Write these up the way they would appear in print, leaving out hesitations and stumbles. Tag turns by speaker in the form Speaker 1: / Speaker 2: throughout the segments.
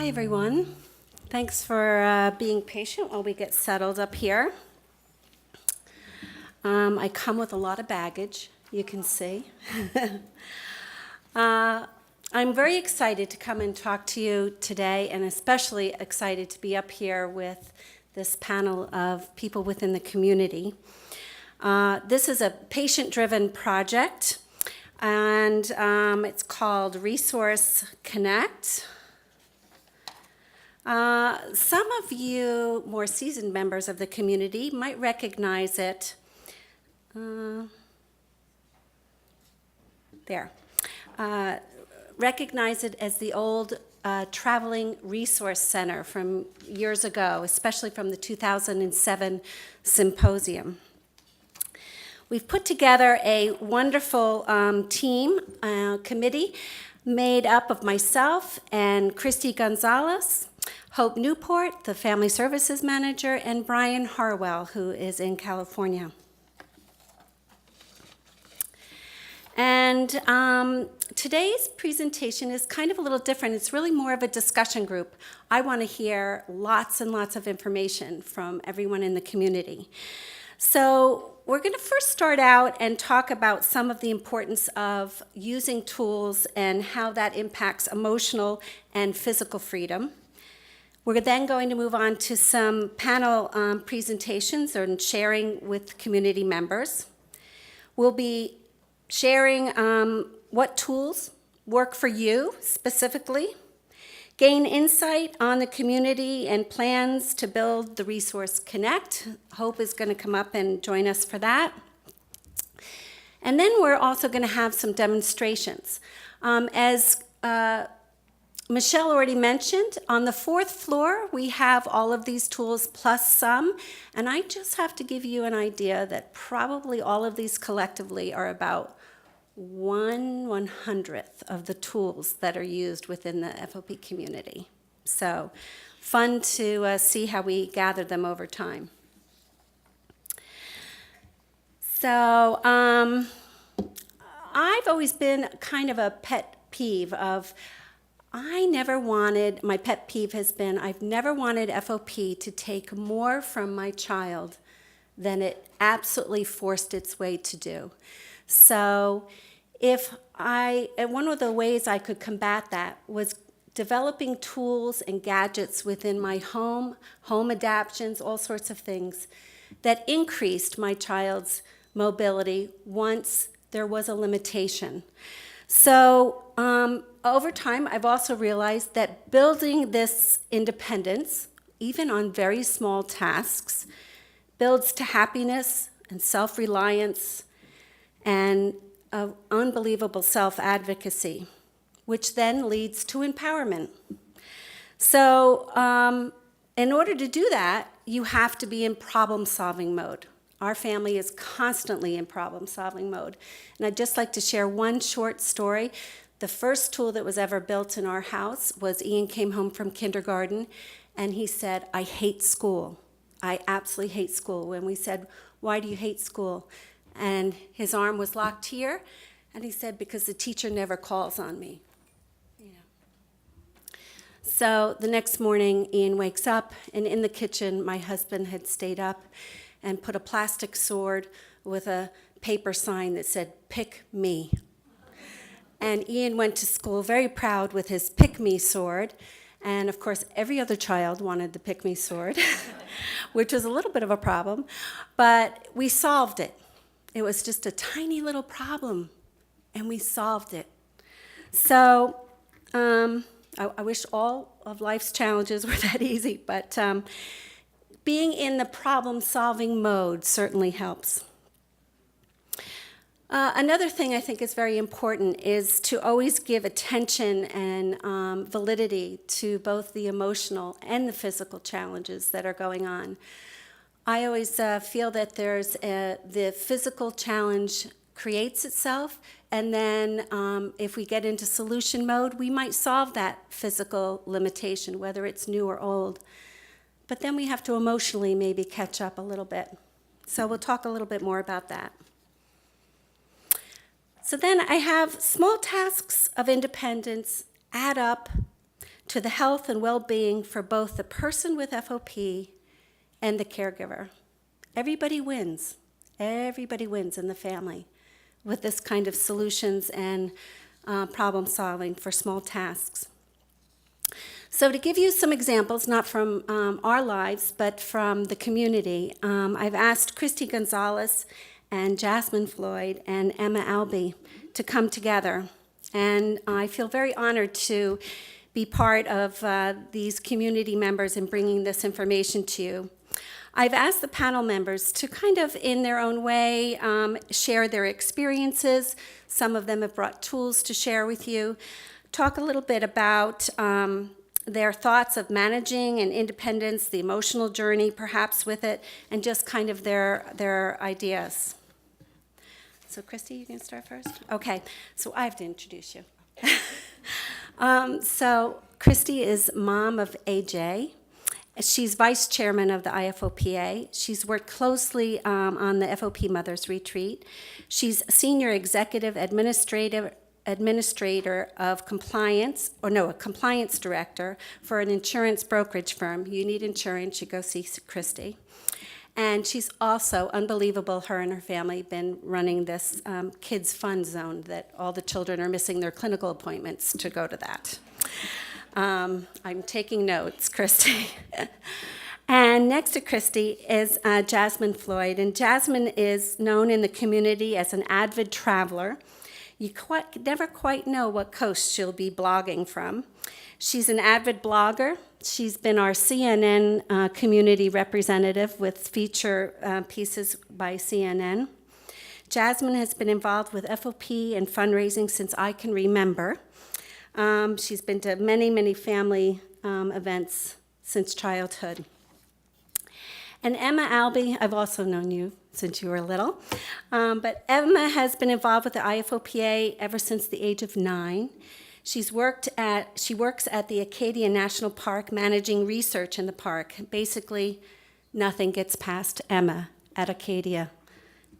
Speaker 1: Hi, everyone. Thanks for being patient while we get settled up here. I come with a lot of baggage, you can see. I'm very excited to come and talk to you today, and especially excited to be up here with this panel of people within the community. This is a patient-driven project, and it's called Resource Connect. Some of you more seasoned members of the community might recognize it. Recognize it as the old Traveling Resource Center from years ago, especially from the 2007 symposium. We've put together a wonderful committee made up of myself and Kristi Gonzales, Hope Newport, the Family Services Manager, and Brian Harwell, who is in California. And today's presentation is kind of a little different. It's really more of a discussion group. I want to hear lots and lots of information from everyone in the community. So we're going to first start out and talk about some of the importance of using tools and how that impacts emotional and physical freedom. We're then going to move on to some panel presentations and sharing with community members. We'll be sharing what tools work for you specifically, gain insight on the community and plans to build the Resource Connect. Hope is going to come up and join us for that. And then we're also going to have some demonstrations. As Michelle already mentioned, on the 4th floor, we have all of these tools plus some, and I just have to give you an idea that probably all of these collectively are about 1/100th of the tools that are used within the FOP community. So fun to see how we gather them over time. So I've always been kind of a pet peeve of my pet peeve has been, I've never wanted FOP to take more from my child than it absolutely forced its way to do. So and one of the ways I could combat that was developing tools and gadgets within my home adaptions, all sorts of things that increased my child's mobility once there was a limitation. So over time, I've also realized that building this independence, even on very small tasks, builds to happiness and self-reliance and unbelievable self-advocacy, which then leads to empowerment. So in order to do that, you have to be in problem-solving mode. Our family is constantly in problem-solving mode. And I'd just like to share one short story. The first tool that was ever built in our house was Ian came home from kindergarten, and he said, "I hate school. I absolutely hate school." When we said, "Why do you hate school?" And his arm was locked here, and he said, "Because the teacher never calls on me." So the next morning, Ian wakes up, and in the kitchen, my husband had stayed up and put a plastic sword with a paper sign that said, "Pick me." And Ian went to school very proud with his Pick Me sword. And of course, every other child wanted the Pick Me sword, which was a little bit of a problem. But we solved it. It was just a tiny little problem, and we solved it. So I wish all of life's challenges were that easy, but being in the problem-solving mode certainly helps. Another thing I think is very important is to always give attention and validity to both the emotional and the physical challenges that are going on. I always feel that the physical challenge creates itself, and then if we get into solution mode, we might solve that physical limitation, whether it's new or old. But then we have to emotionally maybe catch up a little bit. So we'll talk a little bit more about that. So then I have small tasks of independence add up to the health and well-being for both the person with FOP and the caregiver. Everybody wins. Everybody wins in the family with this kind of solutions and problem solving for small tasks. So to give you some examples, not from our lives, but from the community, I've asked Kristi Gonzales and Jasmin Floyd and Emma Albee to come together. And I feel very honored to be part of these community members in bringing this information to you. I've asked the panel members to kind of, in their own way, share their experiences. Some of them have brought tools to share with you. Talk a little bit about their thoughts of managing and independence, the emotional journey perhaps with it, and just kind of their ideas. So Kristi, you can start first? Okay, so I have to introduce you. So Kristi is mom of AJ. She's vice chairman of the IFOPA. She's worked closely on the FOP Mothers Retreat. She's senior executive administrator of compliance, a compliance director for an insurance brokerage firm. You need insurance, you go see Kristi. And she's also, unbelievable, her and her family been running this kids fun zone that all the children are missing their clinical appointments to go to that. I'm taking notes, Kristi. And next to Kristi is Jasmin Floyd. And Jasmin is known in the community as an avid traveler. You never quite know what coast she'll be blogging from. She's an avid blogger. She's been our CNN community representative with feature pieces by CNN. Jasmin has been involved with FOP and fundraising since I can remember. She's been to many, many family events since childhood. And Emma Albee, I've also known you since you were little, but Emma has been involved with the IFOPA ever since the age of 9. She works at the Acadia National Park, managing research in the park. Basically, nothing gets past Emma at Acadia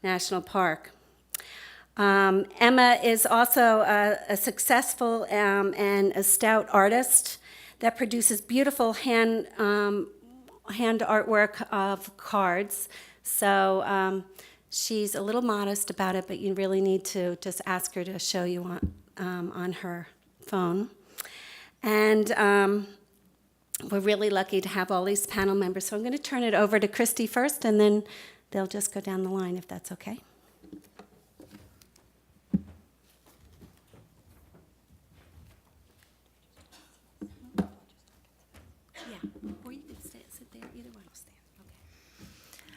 Speaker 1: National Park. Emma is also a successful and a stout artist that produces beautiful hand artwork of cards. So she's a little modest about it, but you really need to just ask her to show you on her phone. And we're really lucky to have all these panel members. So I'm going to turn it over to Kristi first, and then they'll just go down the line, if that's okay.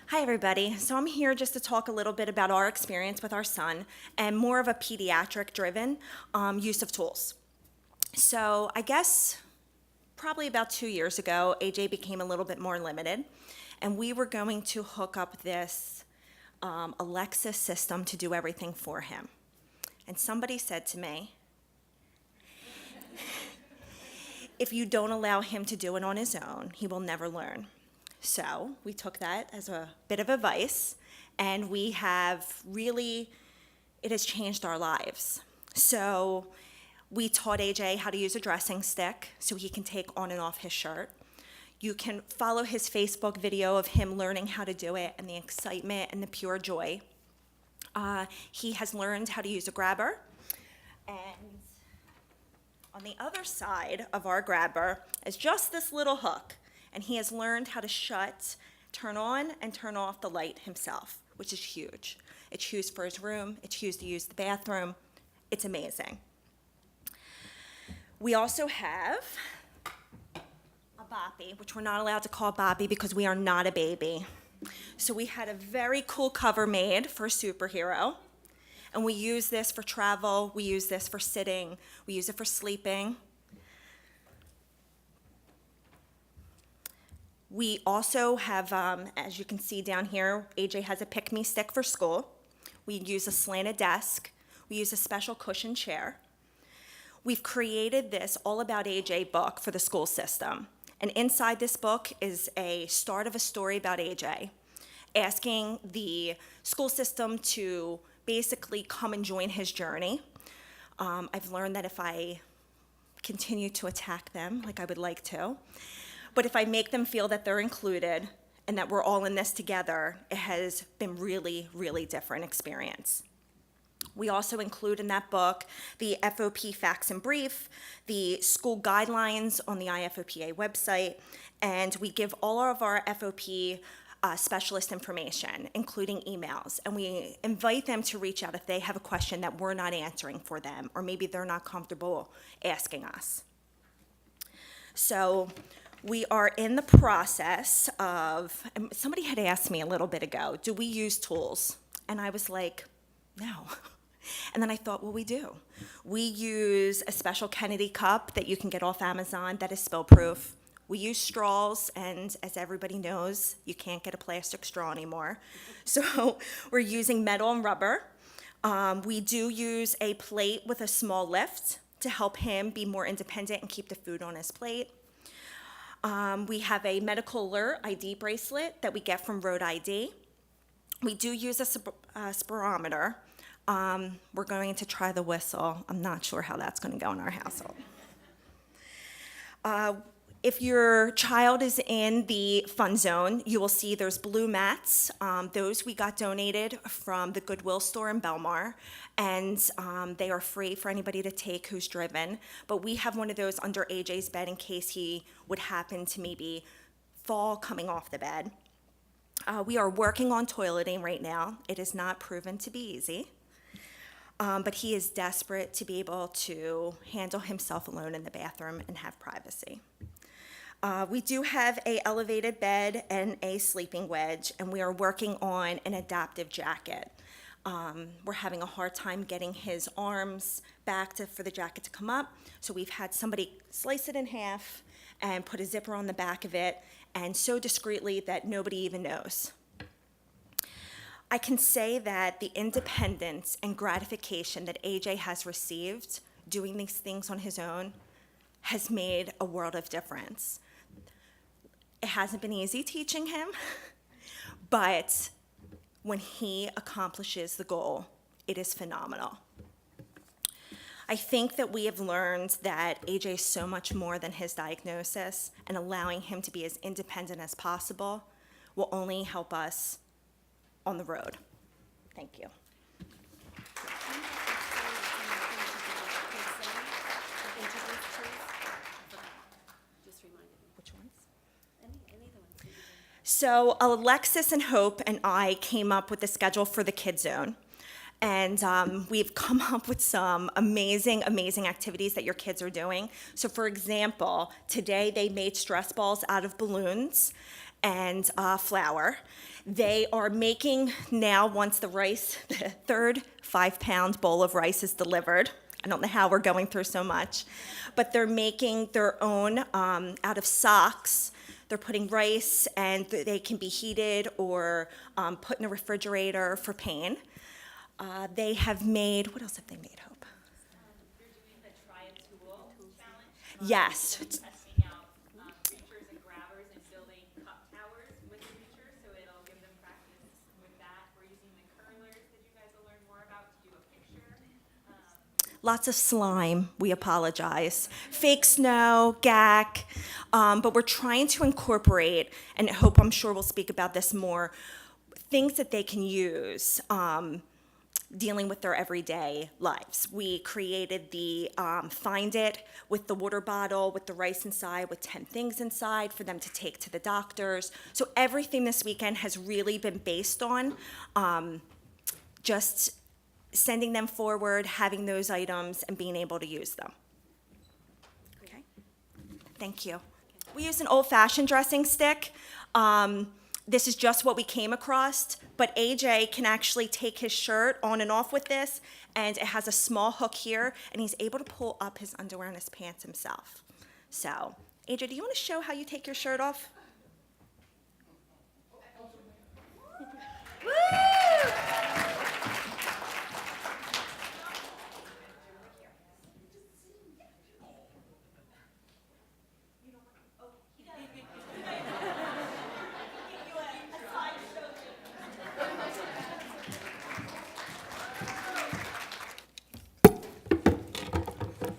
Speaker 2: Hi, everybody. So I'm here just to talk a little bit about our experience with our son and more of a pediatric-driven use of tools. So I guess probably about 2 years ago, AJ became a little bit more limited, and we were going to hook up this Alexa system to do everything for him. And somebody said to me, if you don't allow him to do it on his own, he will never learn. So we took that as a bit of advice, and we have really, it has changed our lives. So we taught AJ how to use a dressing stick so he can take on and off his shirt. You can follow his Facebook video of him learning how to do it and the excitement and the pure joy. He has learned how to use a grabber. And on the other side of our grabber is just this little hook. And he has learned how to turn on and turn off the light himself, which is huge. It's used for his room. It's used to use the bathroom. It's amazing. We also have a boppy, which we're not allowed to call boppy because we are not a baby. So we had a very cool cover made for a superhero. And we use this for travel. We use this for sitting. We use it for sleeping. We also have, as you can see down here, AJ has a pick-me stick for school. We use a slanted desk. We use a special cushion chair. We've created this All About AJ book for the school system. And inside this book is a start of a story about AJ, asking the school system to basically come and join his journey. I've learned that if I continue to attack them like I would like to. But if I make them feel that they're included and that we're all in this together, it has been really, really different experience. We also include in that book the FOP facts and brief, the school guidelines on the IFOPA website, and we give all of our FOP specialist information, including emails, and we invite them to reach out if they have a question that we're not answering for them, or maybe they're not comfortable asking us. So we are in the process of, and somebody had asked me a little bit ago, do we use tools? And I was like, no. And then I thought, well, we do. We use a special Kennedy cup that you can get off Amazon that is spill-proof. We use straws, and as everybody knows, you can't get a plastic straw anymore. So we're using metal and rubber. We do use a plate with a small lift to help him be more independent and keep the food on his plate. We have a medical alert ID bracelet that we get from Road ID. We do use a spirometer. We're going to try the whistle. I'm not sure how that's going to go in our household. If your child is in the fun zone, you will see there's blue mats. Those we got donated from the Goodwill store in Belmar, and they are free for anybody to take who's driven. But we have one of those under AJ's bed in case he would happen to maybe fall coming off the bed. We are working on toileting right now. It is not proven to be easy. But he is desperate to be able to handle himself alone in the bathroom and have privacy. We do have an elevated bed and a sleeping wedge, and we are working on an adaptive jacket. We're having a hard time getting his arms back for the jacket to come up, so we've had somebody slice it in half and put a zipper on the back of it, and so discreetly that nobody even knows. I can say that the independence and gratification that AJ has received doing these things on his own has made a world of difference. It hasn't been easy teaching him, but when he accomplishes the goal, it is phenomenal. I think that we have learned that AJ is so much more than his diagnosis, and allowing him to be as independent as possible will only help us on the road. Thank you. Which ones? So Alexis and Hope and I came up with the schedule for the Kid Zone. And we've come up with some amazing, amazing activities that your kids are doing. So for example, today they made stress balls out of balloons and flour. They are making now, once the third 5-pound bowl of rice is delivered. I don't know how we're going through so much, but they're making their own out of socks. They're putting rice, and they can be heated or put in a refrigerator for pain. They have made, what else have they made, Hope?
Speaker 3: They're doing the Try a Tool challenge.
Speaker 2: Yes.
Speaker 3: Testing out reachers and grabbers and building cup towers with the reacher, so it'll give them practice with that. We're using the curlers that you guys will learn more about to do a picture.
Speaker 2: Lots of slime, we apologize. Fake snow, gack, but we're trying to incorporate, and Hope, I'm sure we'll speak about this more, things that they can use dealing with their everyday lives. We created the Find It with the water bottle, with the rice inside, with 10 things inside for them to take to the doctors. So everything this weekend has really been based on just sending them forward, having those items, and being able to use them. Okay, thank you. We use an old-fashioned dressing stick. This is just what we came across, but AJ can actually take his shirt on and off with this, and it has a small hook here, and he's able to pull up his underwear and his pants himself. So, AJ, do you want to show how you take your shirt off? Woo!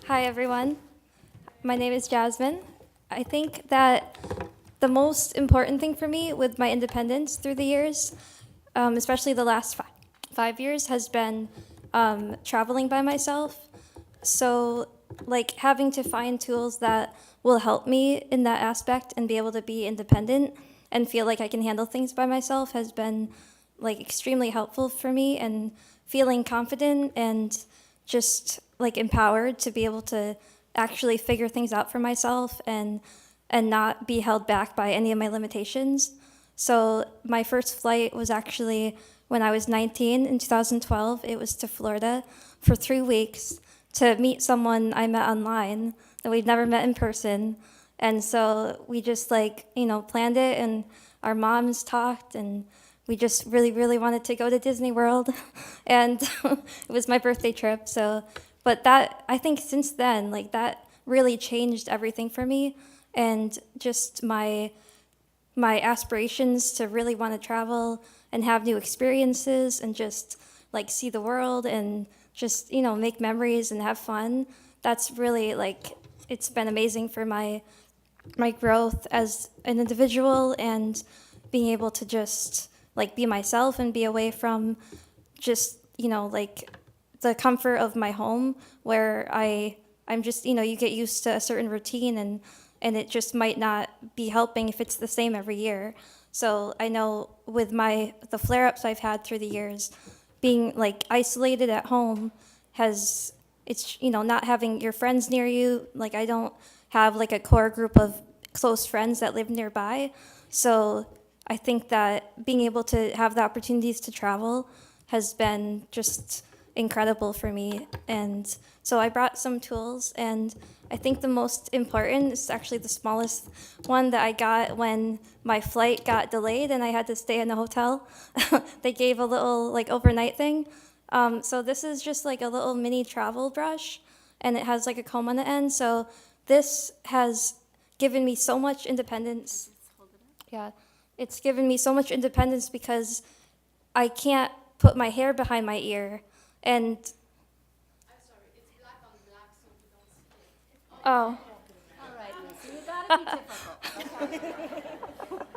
Speaker 4: Hi, everyone. My name is Jasmine. I think that the most important thing for me with my independence through the years, especially the last 5 years, has been traveling by myself. So, like, having to find tools that will help me in that aspect and be able to be independent and feel like I can handle things by myself has been, like, extremely helpful for me, and feeling confident and just, like, empowered to be able to actually figure things out for myself and not be held back by any of my limitations. So my first flight was actually when I was 19 in 2012. It was to Florida for 3 weeks to meet someone I met online that we'd never met in person. And so we just, like, planned it, and our moms talked, and we just really, really wanted to go to Disney World. And it was my birthday trip. So, but that, I think since then, like, that really changed everything for me, and just my aspirations to really want to travel and have new experiences and just, like, see the world and just, make memories and have fun. That's really, like, it's been amazing for my growth as an individual, and being able to just, like, be myself and be away from just, like, the comfort of my home, where I'm just, you get used to a certain routine, and it just might not be helping if it's the same every year. So I know with the flare-ups I've had through the years, being, like, isolated at home it's not having your friends near you. Like, I don't have, like, a core group of close friends that live nearby. So I think that being able to have the opportunities to travel has been just incredible for me. And so I brought some tools, and I think the most important is actually the smallest one that I got when my flight got delayed and I had to stay in a hotel. They gave a little, like, overnight thing. So this is just, like, a little mini travel brush, and it has, like, a comb on the end. So this has given me so much independence. Yeah, it's given me so much independence because I can't put my hair behind my ear. And
Speaker 5: I'm sorry, it's black on black, so you don't see it.
Speaker 4: oh,
Speaker 1: All right, Lucy, you gotta be difficult.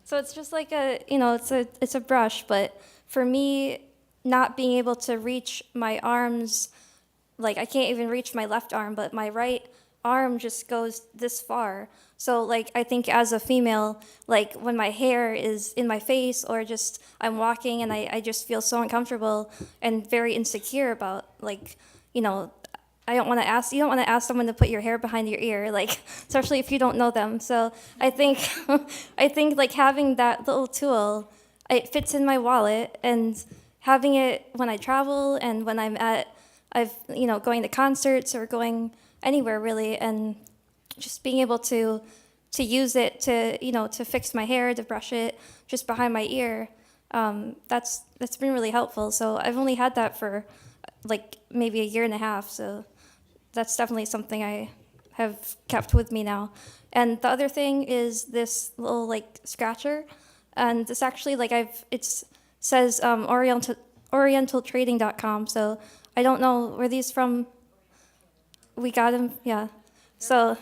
Speaker 4: so it's just like it's a brush, but for me, not being able to reach my arms, like, I can't even reach my left arm, but my right arm just goes this far. So, like, I think as a female, like, when my hair is in my face, or just I'm walking and I just feel so uncomfortable and very insecure about, like, I don't want to ask, you don't want to ask someone to put your hair behind your ear, like, especially if you don't know them. So I think, like, having that little tool, it fits in my wallet, and having it when I travel and when going to concerts or going anywhere really, and just being able to use it to fix my hair, to brush it just behind my ear, that's been really helpful. So I've only had that for, like, maybe a year and a half, so that's definitely something I have kept with me now. And the other thing is this little, like, scratcher, and this actually, like, it says orientaltrading.com, so I don't know where these from. We got them, yeah. So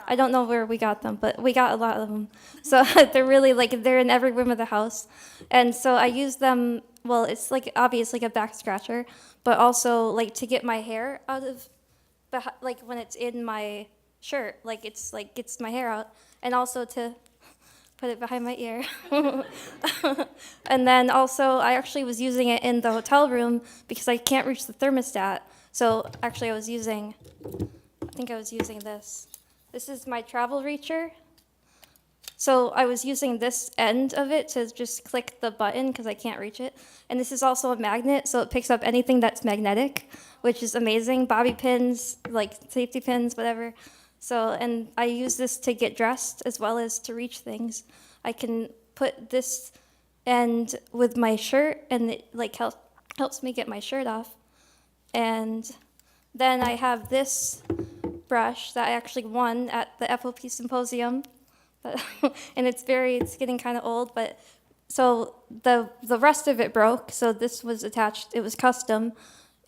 Speaker 4: I don't know where we got them, but we got a lot of them. So they're really, like, they're in every room of the house. And so I use them, well, it's, like, obviously like a back scratcher, but also, like, to get my hair out of, like, when it's in my shirt, like, it's, like, gets my hair out, and also to put it behind my ear. And then also, I actually was using it in the hotel room because I can't reach the thermostat. So actually, I think I was using this. This is my travel reacher. So I was using this end of it to just click the button because I can't reach it. And this is also a magnet, so it picks up anything that's magnetic, which is amazing. Bobby pins, like safety pins, whatever. So, and I use this to get dressed as well as to reach things. I can put this end with my shirt, and it, like, helps me get my shirt off. And then I have this brush that I actually won at the FOP symposium, and it's getting kind of old, but so the rest of it broke, so this was attached, it was custom,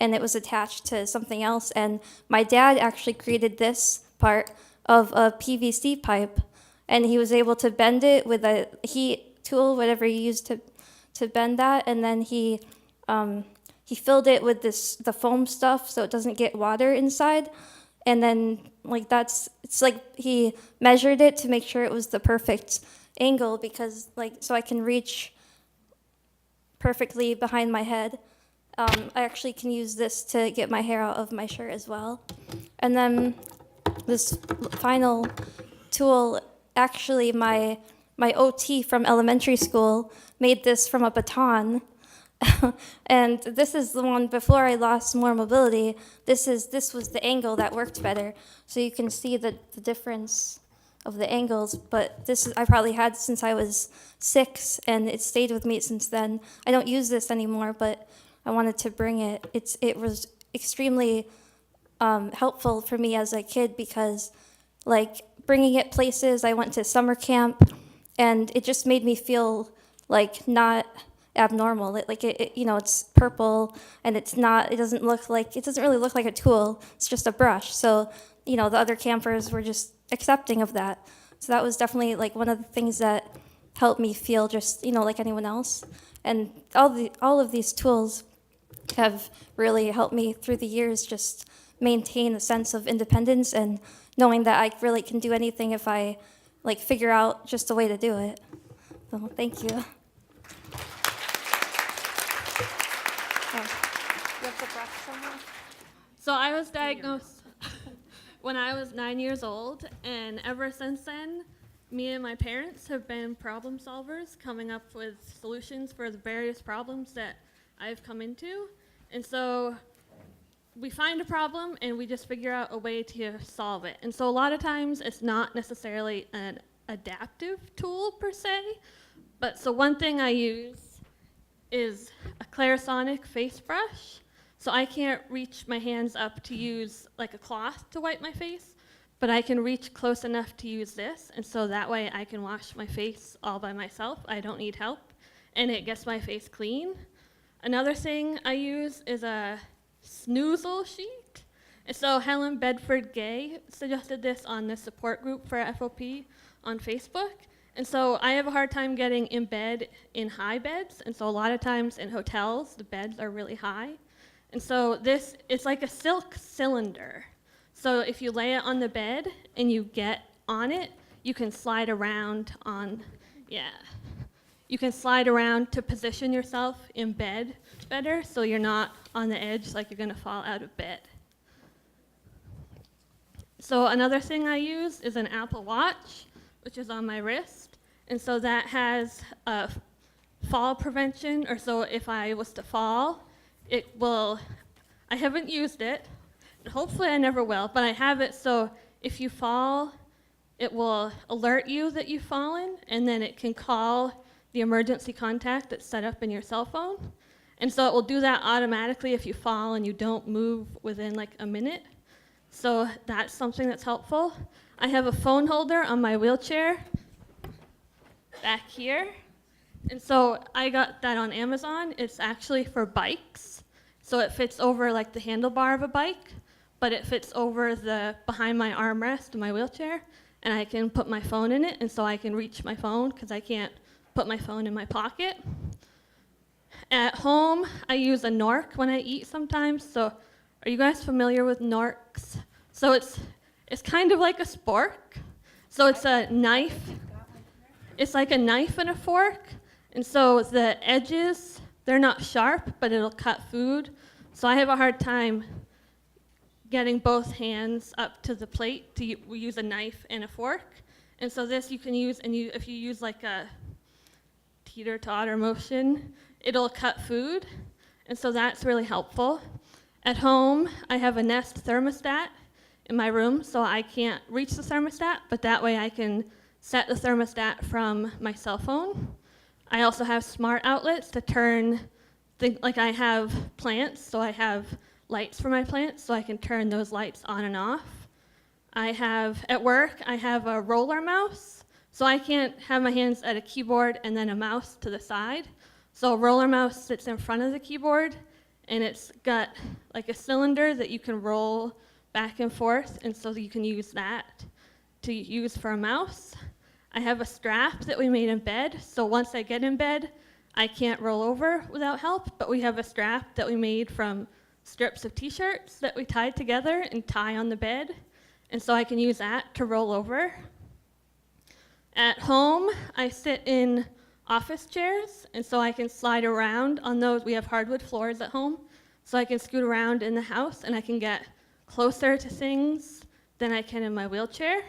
Speaker 4: and it was attached to something else. And my dad actually created this part of a PVC pipe, and he was able to bend it with a heat tool, whatever he used to bend that, and then he filled it with the foam stuff so it doesn't get water inside. And then it's like he measured it to make sure it was the perfect angle, because so I can reach perfectly behind my head. I actually can use this to get my hair out of my shirt as well. And then this final tool, actually my OT from elementary school made this from a baton. And this is the one before I lost more mobility. This was the angle that worked better. So you can see the difference of the angles, but I probably had since I was 6, and it stayed with me since then. I don't use this anymore, but I wanted to bring it. It was extremely helpful for me as a kid, because bringing it places, I went to summer camp, and it just made me feel not abnormal. It's purple, and it doesn't really look like a tool. It's just a brush. So, the other campers were just accepting of that. So that was definitely one of the things that helped me feel just, like anyone else. And all of these tools have really helped me through the years just maintain a sense of independence and knowing that I really can do anything if I figure out just a way to do it. So thank you.
Speaker 6: So I was diagnosed when I was 9 years old, and ever since then, me and my parents have been problem solvers, coming up with solutions for the various problems that I've come into. And so we find a problem and we just figure out a way to solve it. And so a lot of times it's not necessarily an adaptive tool per se, but so one thing I use is a Clarisonic face brush. So I can't reach my hands up to use a cloth to wipe my face, but I can reach close enough to use this, and so that way I can wash my face all by myself. I don't need help, and it gets my face clean. Another thing I use is a snoozle sheet. And so Helen Bedford Gay suggested this on the support group for FOP on Facebook. And so I have a hard time getting in bed in high beds, and so a lot of times in hotels, the beds are really high. And so it's like a silk cylinder. So if you lay it on the bed and you get on it, you can slide around You can slide around to position yourself in bed better, so you're not on the edge like you're gonna fall out of bed. So another thing I use is an Apple Watch, which is on my wrist. And so that has a fall prevention, or so if I was to fall, I haven't used it, and hopefully I never will, but I have it so if you fall, it will alert you that you've fallen, and then it can call the emergency contact that's set up in your cell phone. And so it will do that automatically if you fall and you don't move within a minute. So that's something that's helpful. I have a phone holder on my wheelchair back here. And so I got that on Amazon. It's actually for bikes. So it fits over the handlebar of a bike, but it fits over the behind my armrest of my wheelchair, and I can put my phone in it, and so I can reach my phone because I can't put my phone in my pocket. At home, I use a Nork when I eat sometimes. So are you guys familiar with Norks? So it's kind of like a spork. So it's a knife. It's like a knife and a fork. And so the edges, they're not sharp, but it'll cut food. So I have a hard time getting both hands up to the plate to use a knife and a fork. And so this you can use, and if you use a teeter-totter motion, it'll cut food. And so that's really helpful. At home, I have a Nest thermostat in my room, so I can't reach the thermostat, but that way I can set the thermostat from my cell phone. I also have smart outlets to turn, I have plants, so I have lights for my plants, so I can turn those lights on and off. At work, I have a roller mouse, so I can't have my hands at a keyboard and then a mouse to the side. So a roller mouse sits in front of the keyboard, and it's got like a cylinder that you can roll back and forth, and so you can use that to use for a mouse. I have a strap that we made in bed, so once I get in bed, I can't roll over without help, but we have a strap that we made from strips of t-shirts that we tied together and tie on the bed, and so I can use that to roll over. At home, I sit in office chairs, and so I can slide around on those. We have hardwood floors at home, so I can scoot around in the house, and I can get closer to things than I can in my wheelchair.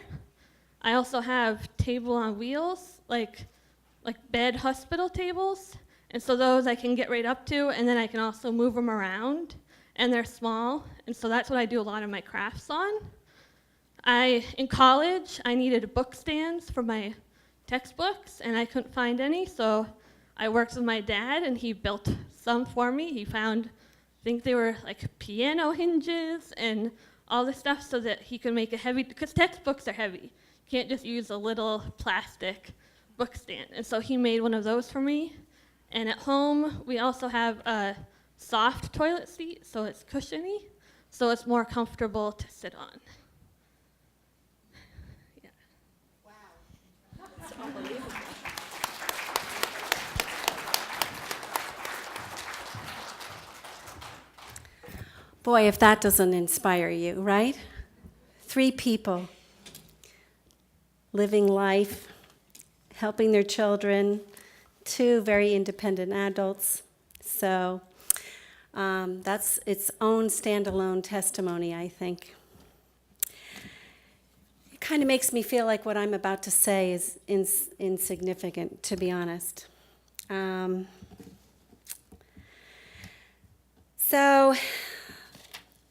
Speaker 6: I also have table on wheels, like bed hospital tables, and so those I can get right up to, and then I can also move them around, and they're small, and so that's what I do a lot of my crafts on. In college, I needed book stands for my textbooks, and I couldn't find any, so I worked with my dad, and he built some for me. He found, I think they were like piano hinges and all this stuff so that he could make a heavy, because textbooks are heavy. You can't just use a little plastic book stand. And so he made one of those for me. And at home, we also have a soft toilet seat, so it's cushiony, so it's more comfortable to sit on. Yeah.
Speaker 1: Boy, if that doesn't inspire you, right? 3 people living life, helping their children, 2 very independent adults. So that's its own standalone testimony, I think. It kind of makes me feel like what I'm about to say is insignificant, to be honest. So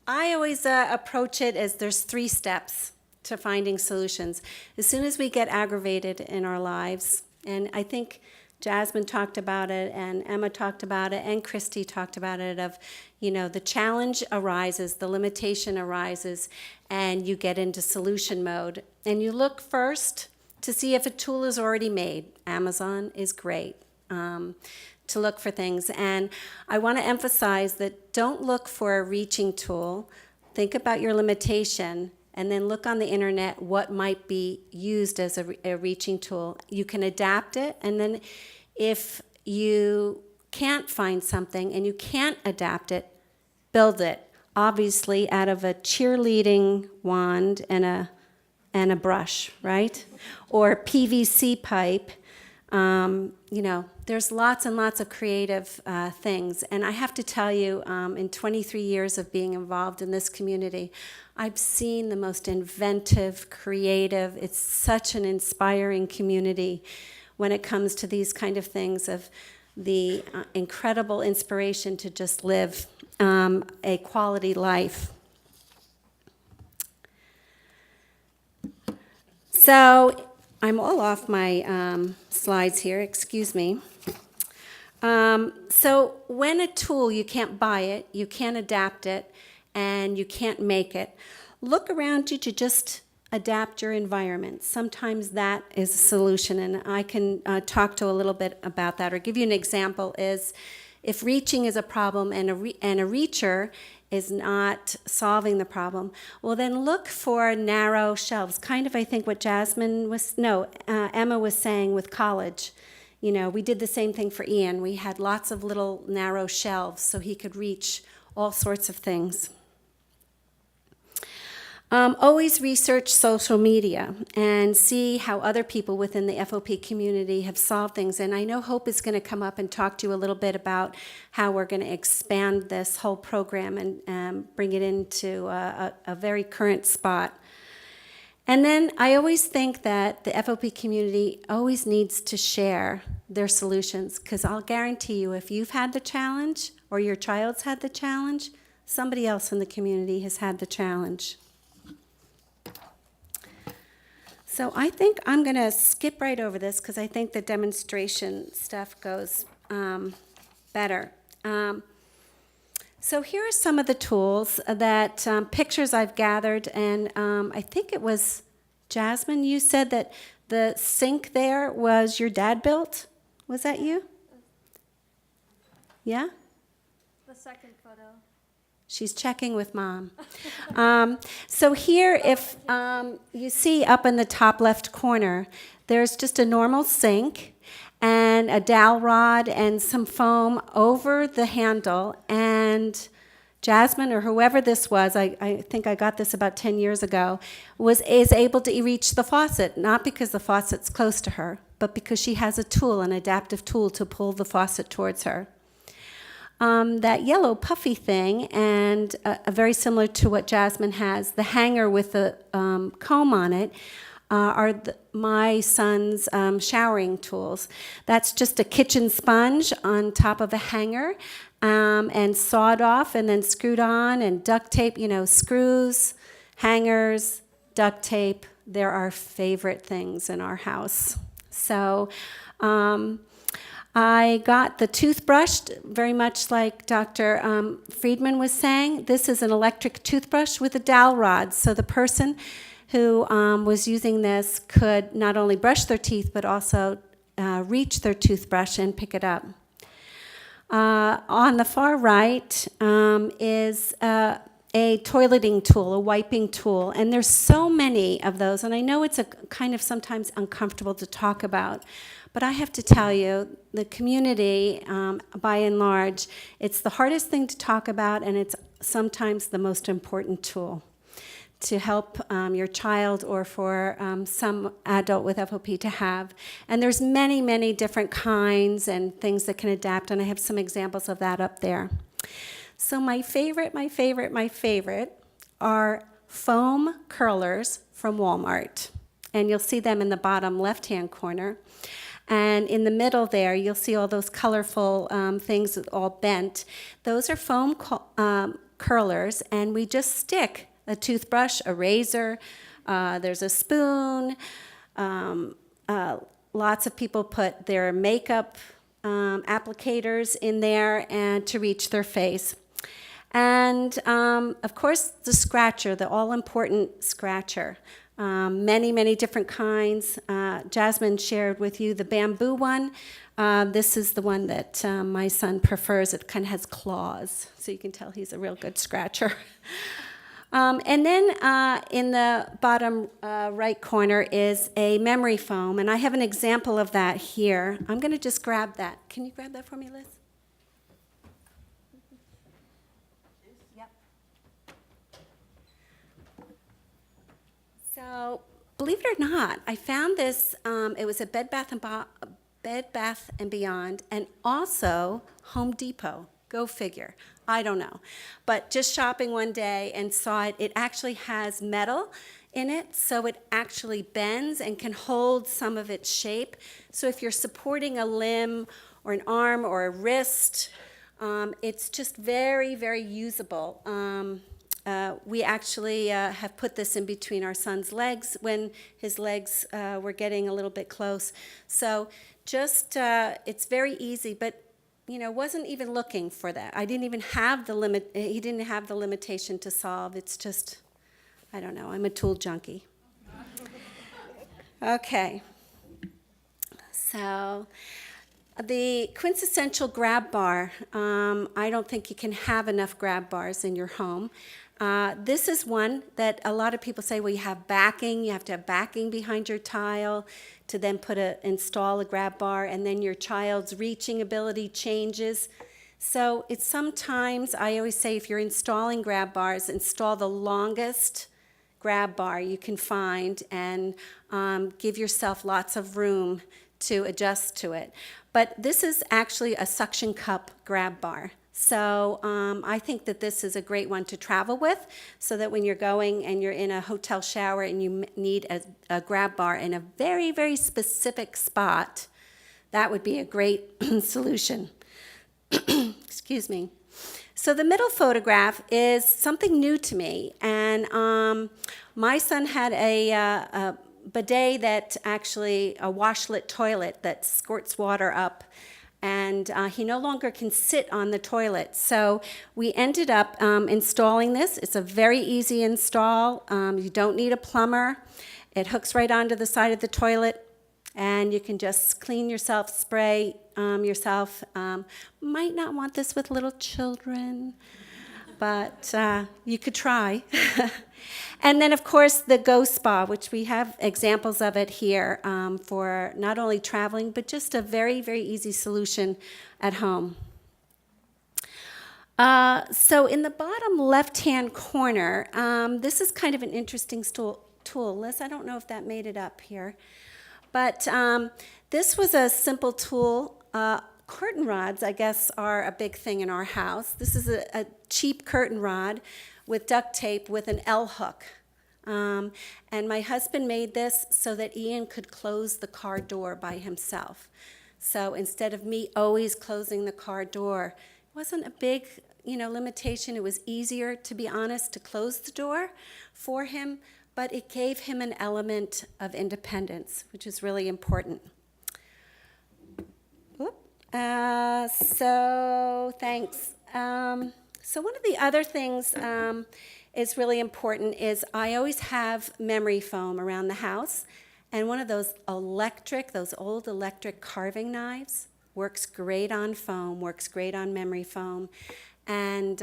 Speaker 1: I always approach it as there's 3 steps to finding solutions. As soon as we get aggravated in our lives, and I think Jasmine talked about it, and Emma talked about it, and Kristi talked about it, of, the challenge arises, the limitation arises, and you get into solution mode. And you look first to see if a tool is already made. Amazon is great. To look for things. And I want to emphasize that don't look for a reaching tool. Think about your limitation, and then look on the internet what might be used as a reaching tool. You can adapt it, and then if you can't find something and you can't adapt it, build it. Obviously out of a cheerleading wand and a brush, right? Or PVC pipe. There's lots and lots of creative things. And I have to tell you, in 23 years of being involved in this community, I've seen the most inventive, creative, it's such an inspiring community when it comes to these kind of things, of the incredible inspiration to just live a quality life. So I'm all off my slides here, excuse me. So when a tool, you can't buy it, you can't adapt it, and you can't make it, look around you to just adapt your environment. Sometimes that is a solution, and I can talk to a little bit about that, or give you an example. Is if reaching is a problem and a reacher is not solving the problem, well, then look for narrow shelves. Kind of, I think, what Emma was saying with college. We did the same thing for Ian. We had lots of little narrow shelves so he could reach all sorts of things. Always research social media and see how other people within the FOP community have solved things. And I know Hope is going to come up and talk to you a little bit about how we're going to expand this whole program and bring it into a very current spot. And then I always think that the FOP community always needs to share their solutions, because I'll guarantee you, if you've had the challenge or your child's had the challenge, somebody else in the community has had the challenge. So I think I'm going to skip right over this, because I think the demonstration stuff goes better. So here are some of the tools that pictures I've gathered, and I think it was Jasmine, you said that the sink there was your dad built? Was that you? Yeah?
Speaker 4: The the second photo.
Speaker 1: She's checking with Mom. So here, if you see up in the top left corner, there's just a normal sink and a dowel rod and some foam over the handle, and Jasmine, or whoever this was, I think I got this about 10 years ago, is able to reach the faucet, not because the faucet's close to her, but because she has a tool, an adaptive tool, to pull the faucet towards her. That yellow puffy thing, and very similar to what Jasmine has, the hanger with the comb on it, are my son's showering tools. That's just a kitchen sponge on top of a hanger, and sawed off and then screwed on, and duct tape, screws, hangers, duct tape. They're our favorite things in our house. So I got the toothbrush, very much like Dr. Friedman was saying. This is an electric toothbrush with a dowel rod. So the person who was using this could not only brush their teeth, but also reach their toothbrush and pick it up. On the far right is a toileting tool, a wiping tool, and there's so many of those, and I know it's a kind of sometimes uncomfortable to talk about, but I have to tell you, the community, by and large, it's the hardest thing to talk about, and it's sometimes the most important tool to help your child or for some adult with FOP to have. And there's many, many different kinds and things that can adapt, and I have some examples of that up there. So my favorite are foam curlers from Walmart. And you'll see them in the bottom left-hand corner. And in the middle there, you'll see all those colorful things all bent. Those are foam curlers, and we just stick a toothbrush, a razor, there's a spoon. Lots of people put their makeup applicators in there and to reach their face. And of course, the scratcher, the all-important scratcher. Many, many different kinds. Jasmine shared with you the bamboo one. This is the one that my son prefers. It kind of has claws, so you can tell he's a real good scratcher. And then in the bottom right corner is a memory foam, and I have an example of that here. I'm going to just grab that. Can you grab that for me, Liz? Yep. So, believe it or not, I found this. It was a Bed Bath and Beyond, and also Home Depot. Go figure. I don't know. But just shopping one day and saw it, it actually has metal in it, so it actually bends and can hold some of its shape. So if you're supporting a limb or an arm or a wrist, it's just very, very usable. We actually have put this in between our son's legs when his legs were getting a little bit close. So just, it's very easy, but wasn't even looking for that. I didn't even have the limit. He didn't have the limitation to solve. It's just, I don't know. I'm a tool junkie. Okay. So the quintessential grab bar. I don't think you can have enough grab bars in your home. This is one that a lot of people say, well, you have backing. You have to have backing behind your tile to then install a grab bar, and then your child's reaching ability changes. So it's sometimes, I always say, if you're installing grab bars, install the longest grab bar you can find and give yourself lots of room to adjust to it. But this is actually a suction cup grab bar. So I think that this is a great one to travel with, so that when you're going and you're in a hotel shower and you need a grab bar in a very, very specific spot, that would be a great solution. Excuse me. So the middle photograph is something new to me, and my son had a bidet that actually, a washlet toilet that squirts water up, and he no longer can sit on the toilet. So we ended up installing this. It's a very easy install. You don't need a plumber. It hooks right onto the side of the toilet. And you can just clean yourself, spray yourself. Might not want this with little children, but you could try. And then, of course, the Go Spa, which we have examples of it here for not only traveling, but just a very, very easy solution at home. So in the bottom left-hand corner, this is kind of an interesting tool. Liz, I don't know if that made it up here. But this was a simple tool. Curtain rods, I guess, are a big thing in our house. This is a cheap curtain rod with duct tape with an L hook. And my husband made this so that Ian could close the car door by himself. So instead of me always closing the car door, it wasn't a big, limitation. It was easier, to be honest, to close the door for him, but it gave him an element of independence, which is really important. So thanks. So one of the other things is really important is I always have memory foam around the house, and one of those old electric carving knives works great on foam, works great on memory foam, and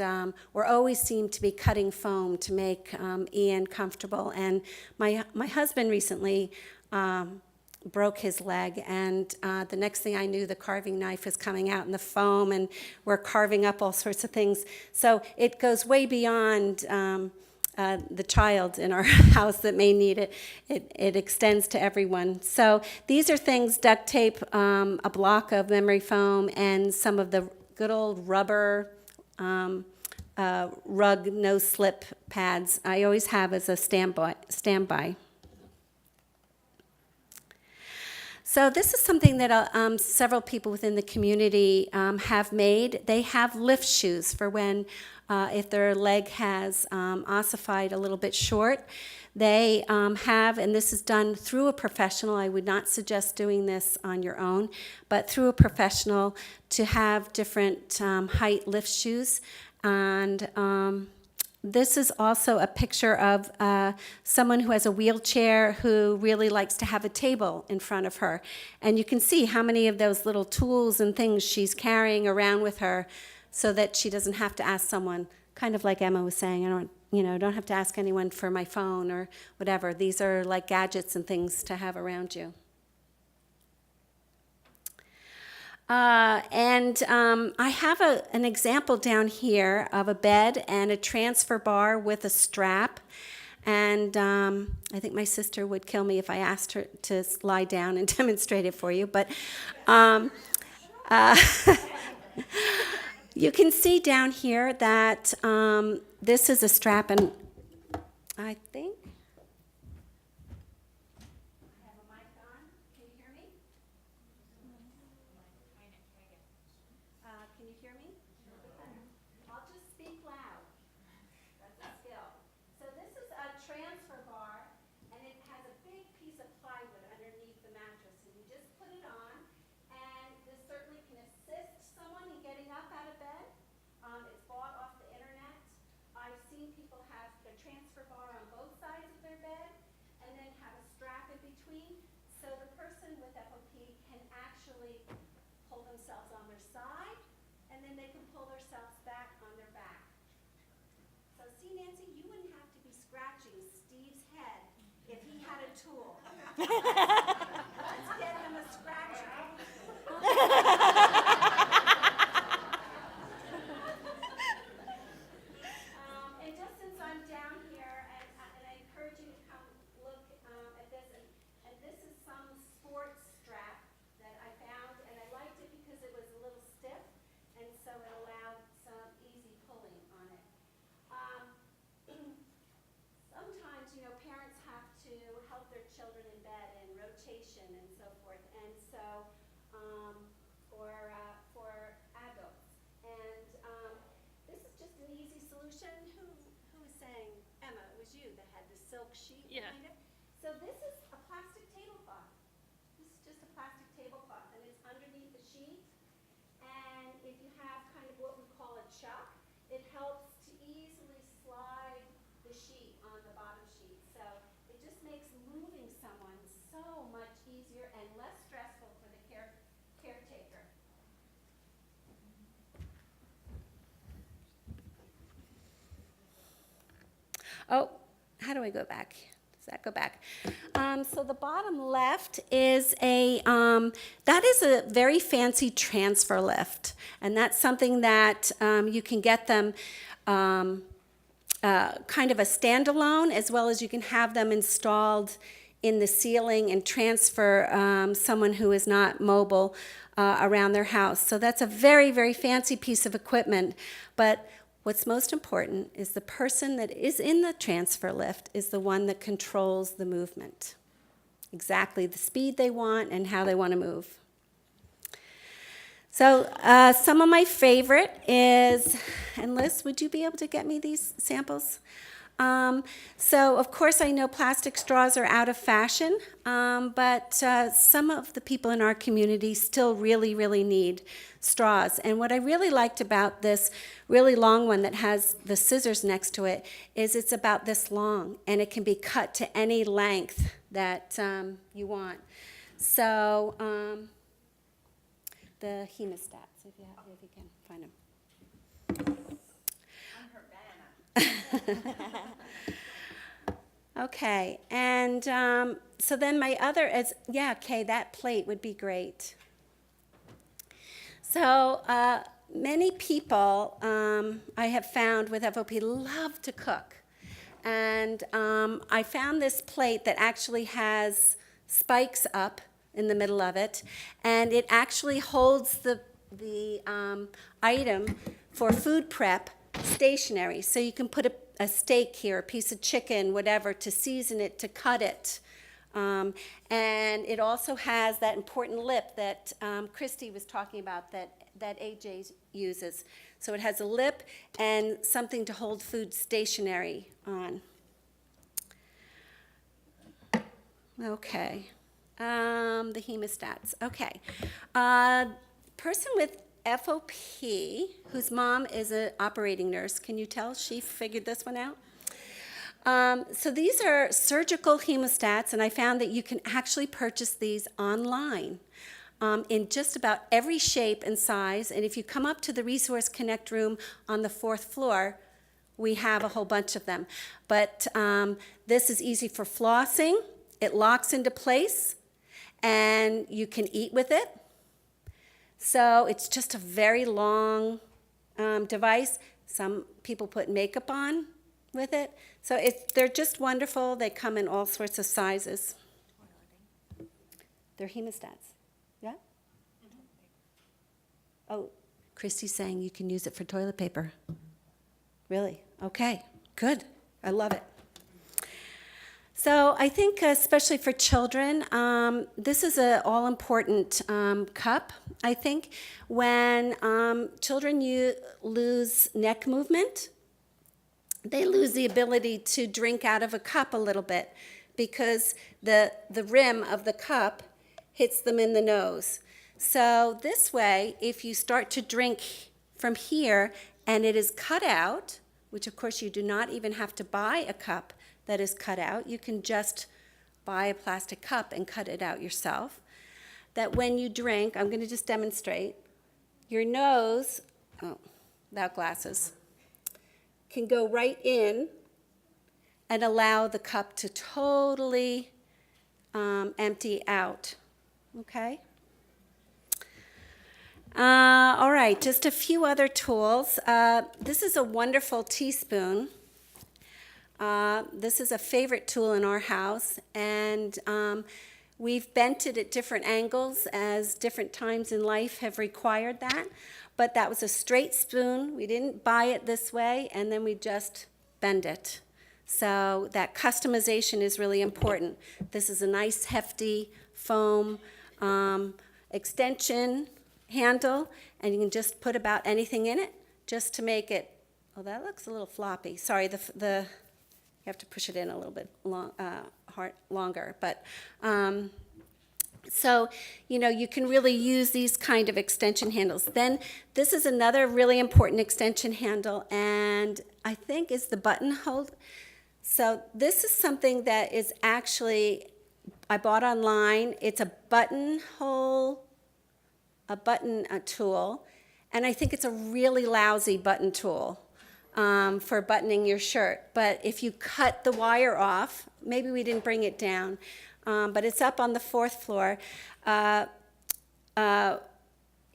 Speaker 1: we're always seem to be cutting foam to make Ian comfortable. And my husband recently broke his leg, and the next thing I knew, the carving knife was coming out in the foam, and we're carving up all sorts of things. So it goes way beyond the child in our house that may need it. It extends to everyone. So these are things: duct tape, a block of memory foam, and some of the good old rubber rug no-slip pads I always have as a standby. So this is something that several people within the community have made. They have lift shoes for when, if their leg has ossified a little bit short. They have, and this is done through a professional. I would not suggest doing this on your own, but through a professional to have different height lift shoes. And this is also a picture of someone who has a wheelchair who really likes to have a table in front of her. And you can see how many of those little tools and things she's carrying around with her so that she doesn't have to ask someone, kind of like Emma was saying, don't have to ask anyone for my phone or whatever. These are like gadgets and things to have around you. I have an example down here of a bed and a transfer bar with a strap. And I think my sister would kill me if I asked her to lie down and demonstrate it for you. But you can see down here that this is a strap, and I think I have a mic on. Can you hear me? Can you hear me? I'll just speak loud. That's a skill. So this is a transfer bar, and it has a big piece of plywood underneath the mattress. And you just put it on, and this certainly can assist someone in getting up out of bed. It's bought off the internet. I've seen people have the transfer bar on both sides of their bed, and then have a strap in between, so the person with FOP can actually pull themselves on their side, and then they can pull themselves back on their back. So see, Nancy, you wouldn't have to be scratching Steve's head if he had a tool. Let's get him a scratcher. And just since I'm down here, and I encourage you to come look at this, and this is some sports strap that I found, and I liked it because it was a little stiff, and so it allowed some easy pulling on it. Sometimes, parents have to help their children in bed and rotation and so forth, and so, for adults. And this is just an easy solution. Who was saying, Emma, it was you that had the silk sheet behind it? So this is a plastic tablecloth. This is just a plastic tablecloth, and it's underneath the sheet. And if you have kind of what we call a chuck, it helps to easily slide the sheet on the bottom sheet. So it just makes moving someone so much easier and less Oh, how do I go back? Does that go back? So the bottom left is that is a very fancy transfer lift. And that's something that you can get them kind of a standalone, as well as you can have them installed in the ceiling and transfer someone who is not mobile around their house. So that's a very, very fancy piece of equipment. But what's most important is the person that is in the transfer lift is the one that controls the movement. Exactly the speed they want and how they want to move. So some of my favorite is, and Liz, would you be able to get me these samples? So of course I know plastic straws are out of fashion, but some of the people in our community still really, really need straws. And what I really liked about this really long one that has the scissors next to it is it's about this long, and it can be cut to any length that you want. So the hemostats, if you can find them. Okay, and so then my other is, yeah, Kay, that plate would be great. So many people I have found with FOP love to cook. And I found this plate that actually has spikes up in the middle of it, and it actually holds the item for food prep stationary. So you can put a steak here, a piece of chicken, whatever, to season it, to cut it. And it also has that important lip that Kristi was talking about that AJ uses. So it has a lip and something to hold food stationary on. Okay. The hemostats. Okay. Person with FOP, whose mom is an operating nurse. Can you tell she figured this one out? So these are surgical hemostats, and I found that you can actually purchase these online in just about every shape and size. And if you come up to the Resource Connect room on the 4th floor, we have a whole bunch of them. But this is easy for flossing. It locks into place, and you can eat with it. So it's just a very long device. Some people put makeup on with it. So they're just wonderful. They come in all sorts of sizes. They're hemostats. Yeah? Oh, Kristi's saying you can use it for toilet paper. Really? Okay, good. I love it. So I think especially for children, this is an all-important cup, I think. When children lose neck movement, they lose the ability to drink out of a cup a little bit because the rim of the cup hits them in the nose. So this way, if you start to drink from here and it is cut out, which of course you do not even have to buy a cup that is cut out. You can just buy a plastic cup and cut it out yourself. That when you drink, I'm going to just demonstrate, your nose, without glasses, can go right in and allow the cup to totally empty out. Okay? All right, just a few other tools. This is a wonderful teaspoon. This is a favorite tool in our house, and we've bent it at different angles as different times in life have required that. But that was a straight spoon. We didn't buy it this way, and then we just bend it. So that customization is really important. This is a nice, hefty foam extension handle, and you can just put about anything in it just to make it, oh, that looks a little floppy. Sorry, you have to push it in a little bit longer. But so, you can really use these kind of extension handles. Then this is another really important extension handle, and I think is the buttonhole. So this is something that is actually, I bought online. It's a buttonhole, a button tool, and I think it's a really lousy button tool. for buttoning your shirt. But if you cut the wire off, maybe we didn't bring it down, but it's up on the 4th floor.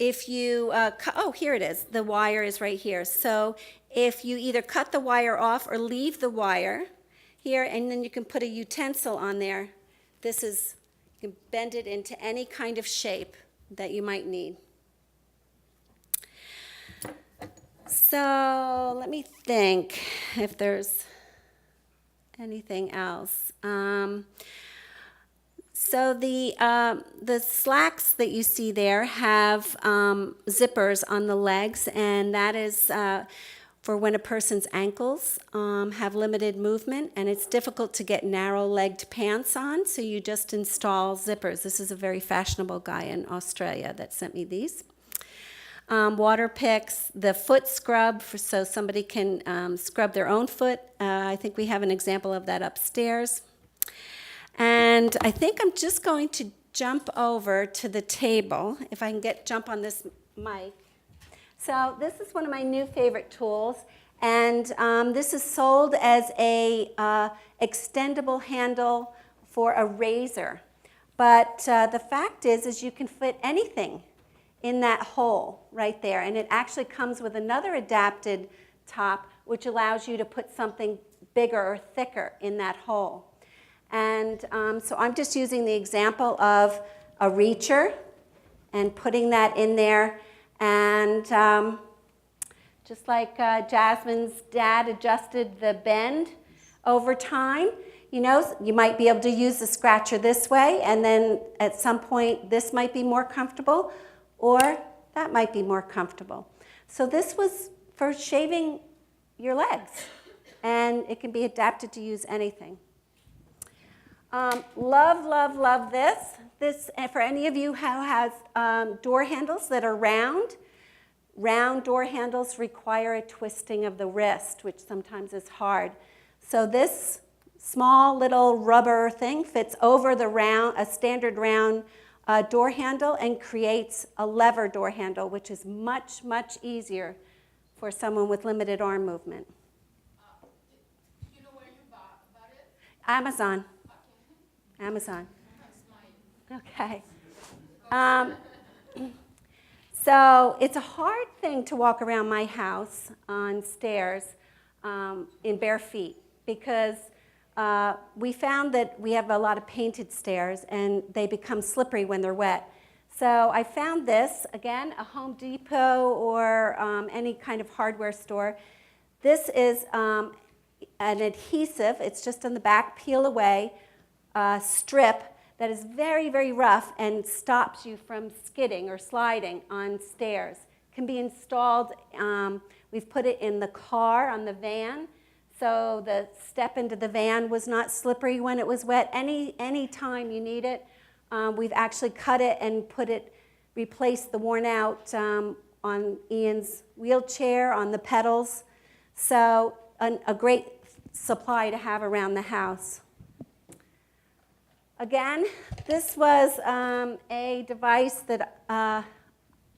Speaker 1: If you, oh, here it is. The wire is right here. So if you either cut the wire off or leave the wire here, and then you can put a utensil on there. This is, you can bend it into any kind of shape that you might need. So let me think if there's anything else. So the slacks that you see there have zippers on the legs, and that is for when a person's ankles have limited movement, and it's difficult to get narrow-legged pants on, so you just install zippers. This is a very fashionable guy in Australia that sent me these. Water picks, the foot scrub, so somebody can scrub their own foot. I think we have an example of that upstairs. And I think I'm just going to jump over to the table, if I can jump on this mic. So this is one of my new favorite tools, and this is sold as a extendable handle for a razor. But the fact is you can fit anything in that hole right there, and it actually comes with another adapted top, which allows you to put something bigger or thicker in that hole. And so I'm just using the example of a reacher and putting that in there. And just like Jasmine's dad adjusted the bend over time, you know, you might be able to use the scratcher this way, and then at some point this might be more comfortable, or that might be more comfortable. So this was for shaving your legs, and it can be adapted to use anything. Love, love, love this. This, for any of you who has door handles that are round door handles require a twisting of the wrist, which sometimes is hard. So this small little rubber thing fits over a standard round door handle and creates a lever door handle, which is much, much easier for someone with limited arm movement.
Speaker 5: You know where you bought it?
Speaker 1: Amazon. Amazon. Okay. So it's a hard thing to walk around my house on stairs in bare feet, because we found that we have a lot of painted stairs and they become slippery when they're wet. So I found this, again, a Home Depot or any kind of hardware store. This is an adhesive. It's just on the back, peel away strip that is very, very rough and stops you from skidding or sliding on stairs. Can be installed, we've put it in the car, on the van, so the step into the van was not slippery when it was wet. Any time you need it, we've actually cut it and replaced the worn out on Ian's wheelchair, on the pedals. So a great supply to have around the house. Again, this was a device that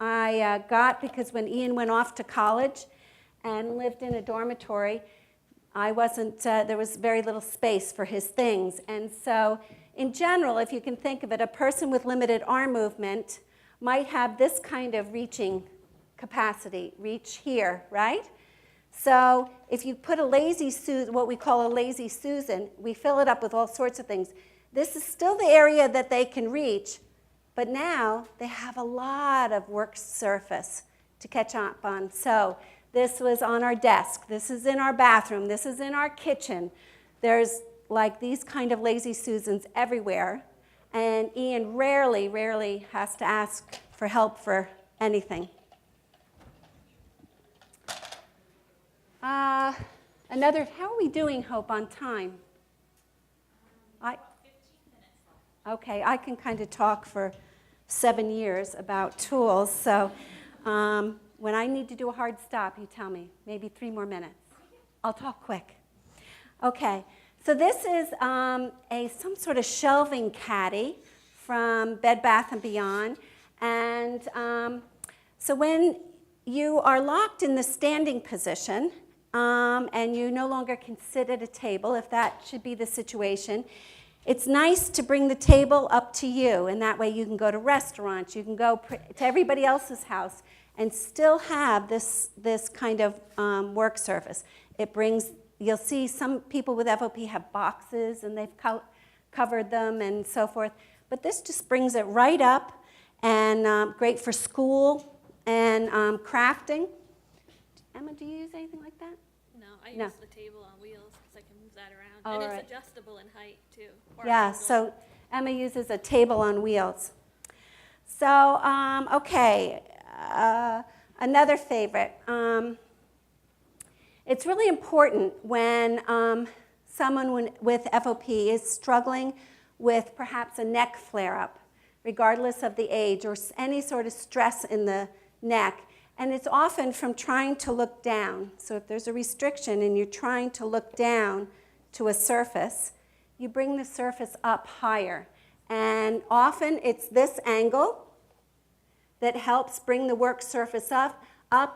Speaker 1: I got because when Ian went off to college and lived in a dormitory, there was very little space for his things. And so in general, if you can think of it, a person with limited arm movement might have this kind of reaching capacity, reach here, right? So if you put what we call a lazy Susan, we fill it up with all sorts of things. This is still the area that they can reach, but now they have a lot of work surface to catch up on. So this was on our desk. This is in our bathroom. This is in our kitchen. There's like these kind of lazy Susans everywhere, and Ian rarely has to ask for help for anything. How are we doing, Hope, on time? Okay, I can kind of talk for 7 years about tools, so when I need to do a hard stop, you tell me, maybe 3 more minutes. I'll talk quick. Okay, so this is some sort of shelving caddy from Bed Bath & Beyond, and so when you are locked in the standing position and you no longer can sit at a table, if that should be the situation, it's nice to bring the table up to you, and that way you can go to restaurants, you can go to everybody else's house, and still have this kind of work surface. It brings, you'll see some people with FOP have boxes, and they've covered them and so forth, but this just brings it right up, and great for school and crafting. Emma, do you use anything like that?
Speaker 6: No, I
Speaker 1: No.
Speaker 6: use the table on wheels because I can move that around.
Speaker 1: Oh,
Speaker 6: And
Speaker 1: right.
Speaker 6: it's adjustable in height too. or
Speaker 1: Yeah,
Speaker 6: angle.
Speaker 1: so Emma uses a table on wheels. So, okay, another favorite. It's really important when someone with FOP is struggling with perhaps a neck flare-up, regardless of the age, or any sort of stress in the neck. And it's often from trying to look down. So if there's a restriction and you're trying to look down to a surface, you bring the surface up higher. And often it's this angle that helps bring the work surface up.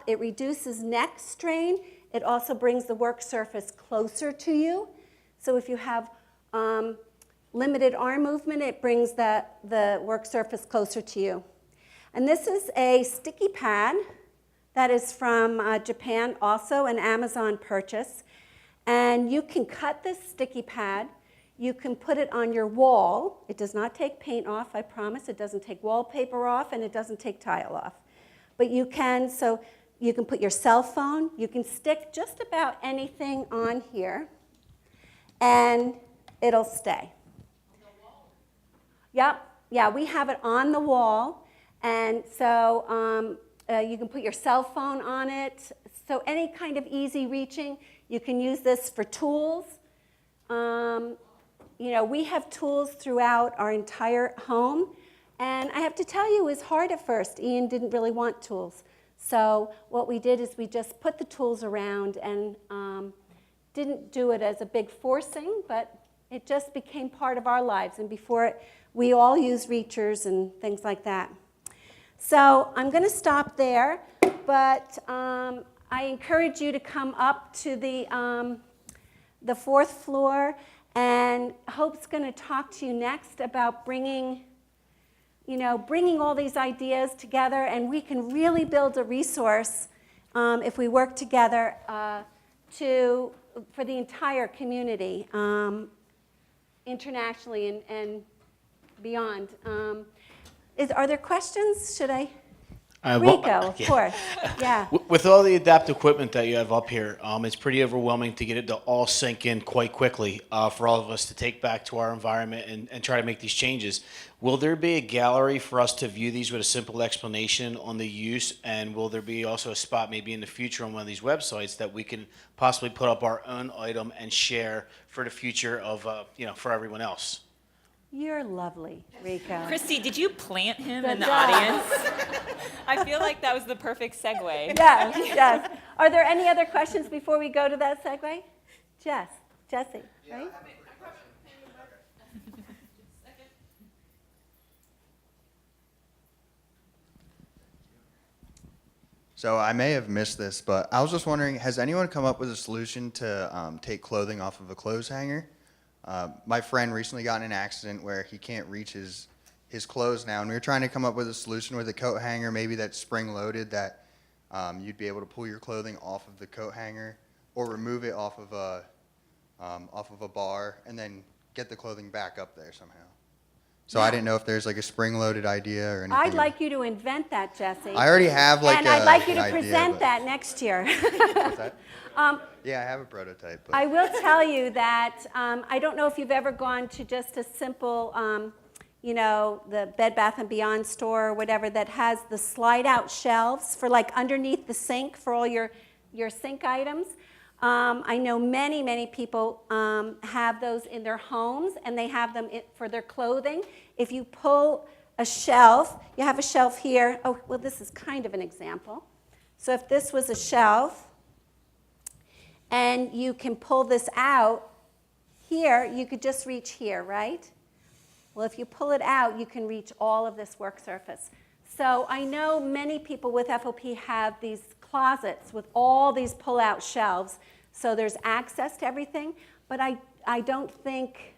Speaker 1: It reduces neck strain. It also brings the work surface closer to you. So if you have limited arm movement, it brings the work surface closer to you. And this is a sticky pad that is from Japan, also an Amazon purchase. And you can cut this sticky pad. You can put it on your wall. It does not take paint off, I promise. It doesn't take wallpaper off, and it doesn't take tile off. But you can, so you can put your cell phone. You can stick just about anything on here, and it'll stay. Yep, yeah, we have it on the wall, and so you can put your cell phone on it. So any kind of easy reaching, you can use this for tools. You know, we have tools throughout our entire home, and I have to tell you, it was hard at first. Ian didn't really want tools. So what we did is we just put the tools around and didn't do it as a big forcing, but it just became part of our lives. And before it, we all use reachers and things like that. So I'm going to stop there, but I encourage you to come up to the fourth floor, and Hope's going to talk to you next about bringing all these ideas together, and we can really build a resource if we work together for the entire community, internationally and beyond. Are there questions? Should I? Rico, of course. Yeah.
Speaker 7: With all the adaptive equipment that you have up here, it's pretty overwhelming to get it to all sink in quite quickly for all of us to take back to our environment and try to make these changes. Will there be a gallery for us to view these with a simple explanation on the use? And will there be also a spot maybe in the future on one of these websites that we can possibly put up our own item and share for the future of, for everyone else?
Speaker 1: You're lovely, Rico.
Speaker 8: Kristi, did you plant him
Speaker 1: Good
Speaker 8: in the
Speaker 1: job.
Speaker 8: audience? I feel like that was the perfect segue.
Speaker 1: Yes, yes. Are there any other questions before we go to that segue? Jesse, right?
Speaker 9: So I may have missed this, but I was just wondering, has anyone come up with a solution to take clothing off of a clothes hanger? My friend recently got in an accident where he can't reach his clothes now, and we were trying to come up with a solution with a coat hanger, maybe that's spring-loaded, that you'd be able to pull your clothing off of the coat hanger or remove it off of a bar and then get the clothing back up there somehow. So I didn't know if there's like a spring-loaded idea or anything.
Speaker 1: I'd like you to invent that, Jesse.
Speaker 9: I already have like
Speaker 1: and I'd like you to
Speaker 9: an idea,
Speaker 1: present
Speaker 9: but-
Speaker 1: that next year.
Speaker 9: What's that? Yeah, I have a prototype. But
Speaker 1: I will tell you that I don't know if you've ever gone to just a simple, the Bed Bath & Beyond store or whatever that has the slide-out shelves for like underneath the sink for all your sink items. I know many, many people have those in their homes, and they have them for their clothing. If you pull a shelf, you have a shelf here. Oh, well, this is kind of an example. So if this was a shelf, and you can pull this out here, you could just reach here, right? Well, if you pull it out, you can reach all of this work surface. So I know many people with FOP have these closets with all these pull-out shelves, so there's access to everything, but I don't think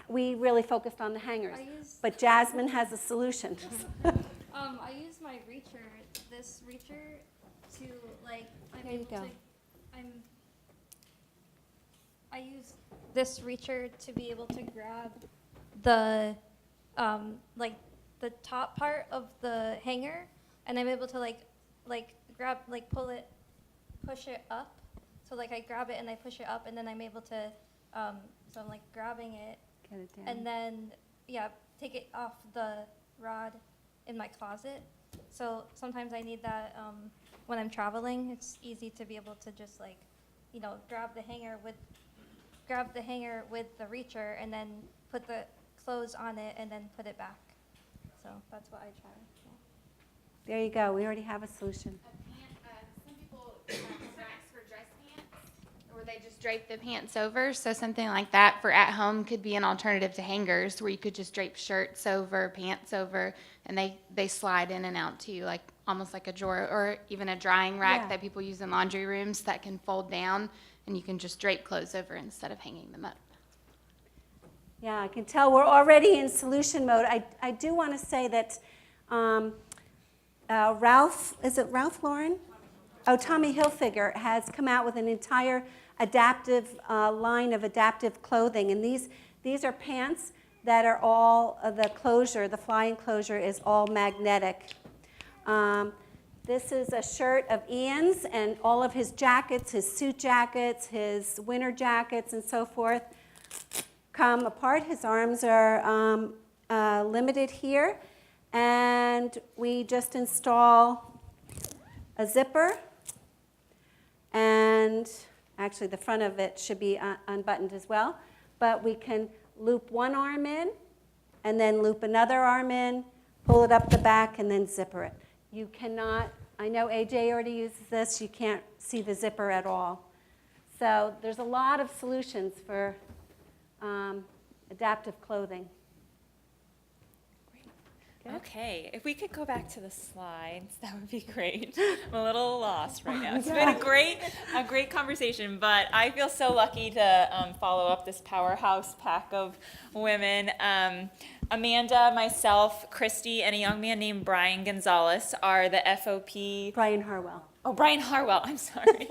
Speaker 1: we really focused on the hangers. But Jasmine has a solution.
Speaker 4: I use my reacher, this reacher, to like.
Speaker 1: There you go.
Speaker 4: I use this reacher to be able to grab the like the top part of the hanger, and I'm able to like grab, like push it up. So like I grab it and I push it up, and then I'm able to so I'm like grabbing it,
Speaker 1: Get it down.
Speaker 4: and then take it off the rod in my closet. So sometimes I need that when I'm traveling. It's easy to be able to just like, grab the hanger with the reacher, and then put the clothes on it, and then put it back. So that's what I try. Yeah.
Speaker 1: There you go. We already have a solution.
Speaker 10: Some people have racks for dress pants, where they just drape the pants over. So something like that for at home could be an alternative to hangers, where you could just drape shirts over, pants over, and they slide in and out to you, like almost like a drawer, or even a drying rack that people use in laundry rooms that can fold down, and you can just drape clothes over instead of hanging them up.
Speaker 1: Yeah, I can tell we're already in solution mode. I do want to say that Ralph, is it Ralph Lauren? Oh, Tommy Hilfiger has come out with an entire adaptive line of adaptive clothing. And these are pants that are all, the fly enclosure is all magnetic. This is a shirt of Ian's, and all of his jackets, his suit jackets, his winter jackets, and so forth, come apart. His arms are limited here, and we just install a zipper, and actually the front of it should be unbuttoned as well, but we can loop one arm in, and then loop another arm in, pull it up the back, and then zipper it. You cannot, I know AJ already uses this, you can't see the zipper at all. So there's a lot of solutions for adaptive clothing. Good.
Speaker 8: Okay, if we could go back to the slides, that would be great. I'm a little lost right now. It's been a great conversation, but I feel so lucky to follow up this powerhouse pack of women. Amanda, myself, Kristi, and a young man named Brian Gonzales are the FOP.
Speaker 1: Brian Harwell.
Speaker 8: Oh, Brian Harwell, I'm sorry.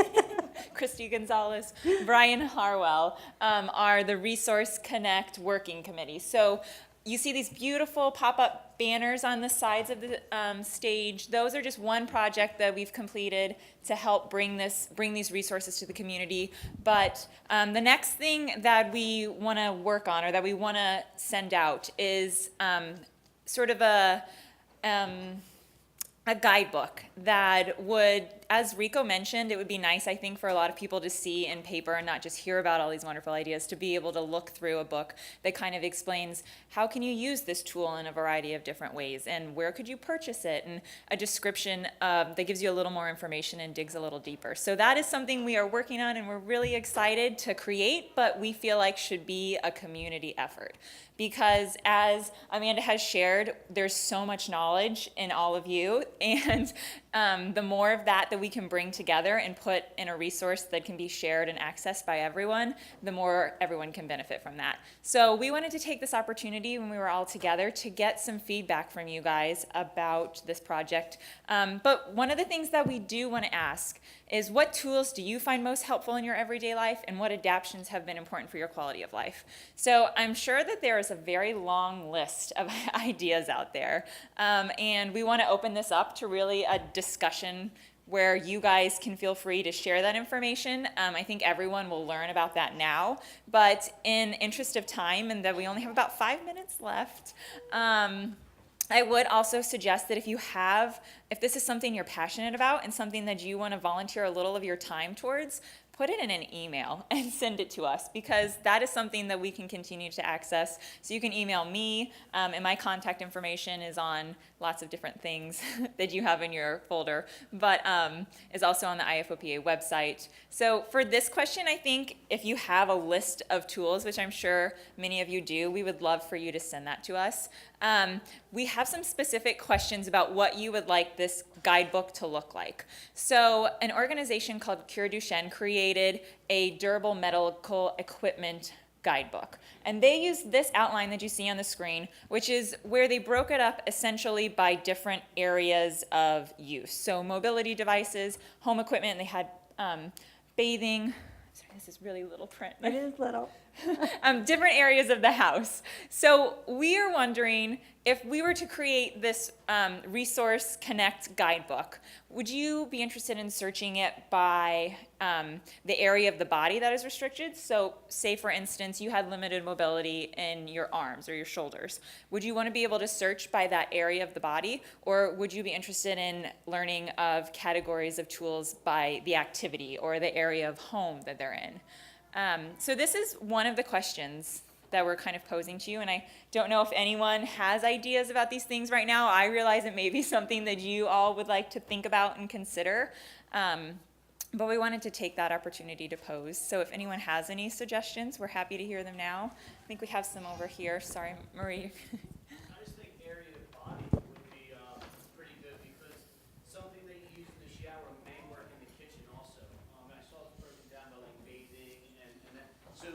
Speaker 8: Kristi Gonzales, Brian Harwell are the Resource Connect Working Committee. So you see these beautiful pop-up banners on the sides of the stage. Those are just one project that we've completed to help bring these resources to the community. But the next thing that we want to work on, or that we want to send out, is sort of a guidebook that would, as Rico mentioned, it would be nice, I think, for a lot of people to see in paper and not just hear about all these wonderful ideas, to be able to look through a book that kind of explains how can you use this tool in a variety of different ways, and where could you purchase it, and a description that gives you a little more information and digs a little deeper. So that is something we are working on, and we're really excited to create, but we feel like should be a community effort. Because as Amanda has shared, there's so much knowledge in all of you, and the more of that we can bring together and put in a resource that can be shared and accessed by everyone, the more everyone can benefit from that. So we wanted to take this opportunity when we were all together to get some feedback from you guys about this project. But one of the things that we do want to ask is, what tools do you find most helpful in your everyday life, and what adaptations have been important for your quality of life? So I'm sure that there is a very long list of ideas out there, and we want to open this up to really a discussion where you guys can feel free to share that information. I think everyone will learn about that now, but in interest of time, and that we only have about 5 minutes left, I would also suggest that if this is something you're passionate about and something that you want to volunteer a little of your time towards, put it in an email and send it to us, because that is something that we can continue to access. So you can email me, and my contact information is on lots of different things that you have in your folder, but is also on the IFOPA website. So for this question, I think if you have a list of tools, which I'm sure many of you do, we would love for you to send that to us. We have some specific questions about what you would like this guidebook to look like. So an organization called Cure Duchenne created a durable medical equipment guidebook. And they used this outline that you see on the screen, which is where they broke it up essentially by different areas of use. So mobility devices, home equipment, and they had bathing. Sorry, this is really little print.
Speaker 1: It is little.
Speaker 8: Different areas of the house. So we are wondering if we were to create this Resource Connect guidebook, would you be interested in searching it by the area of the body that is restricted? So say, for instance, you had limited mobility in your arms or your shoulders. Would you want to be able to search by that area of the body, or would you be interested in learning of categories of tools by the activity or the area of home that they're in? So this is one of the questions that we're kind of posing to you, and I don't know if anyone has ideas about these things right now. I realize it may be something that you all would like to think about and consider, but we wanted to take that opportunity to pose. So if anyone has any suggestions, we're happy to hear them now. I think we have some over here. Sorry, Marie.
Speaker 7: I just think area of body would be pretty good, because something that you use in the shower may work in the kitchen also. I saw this broken down by like bathing and that. So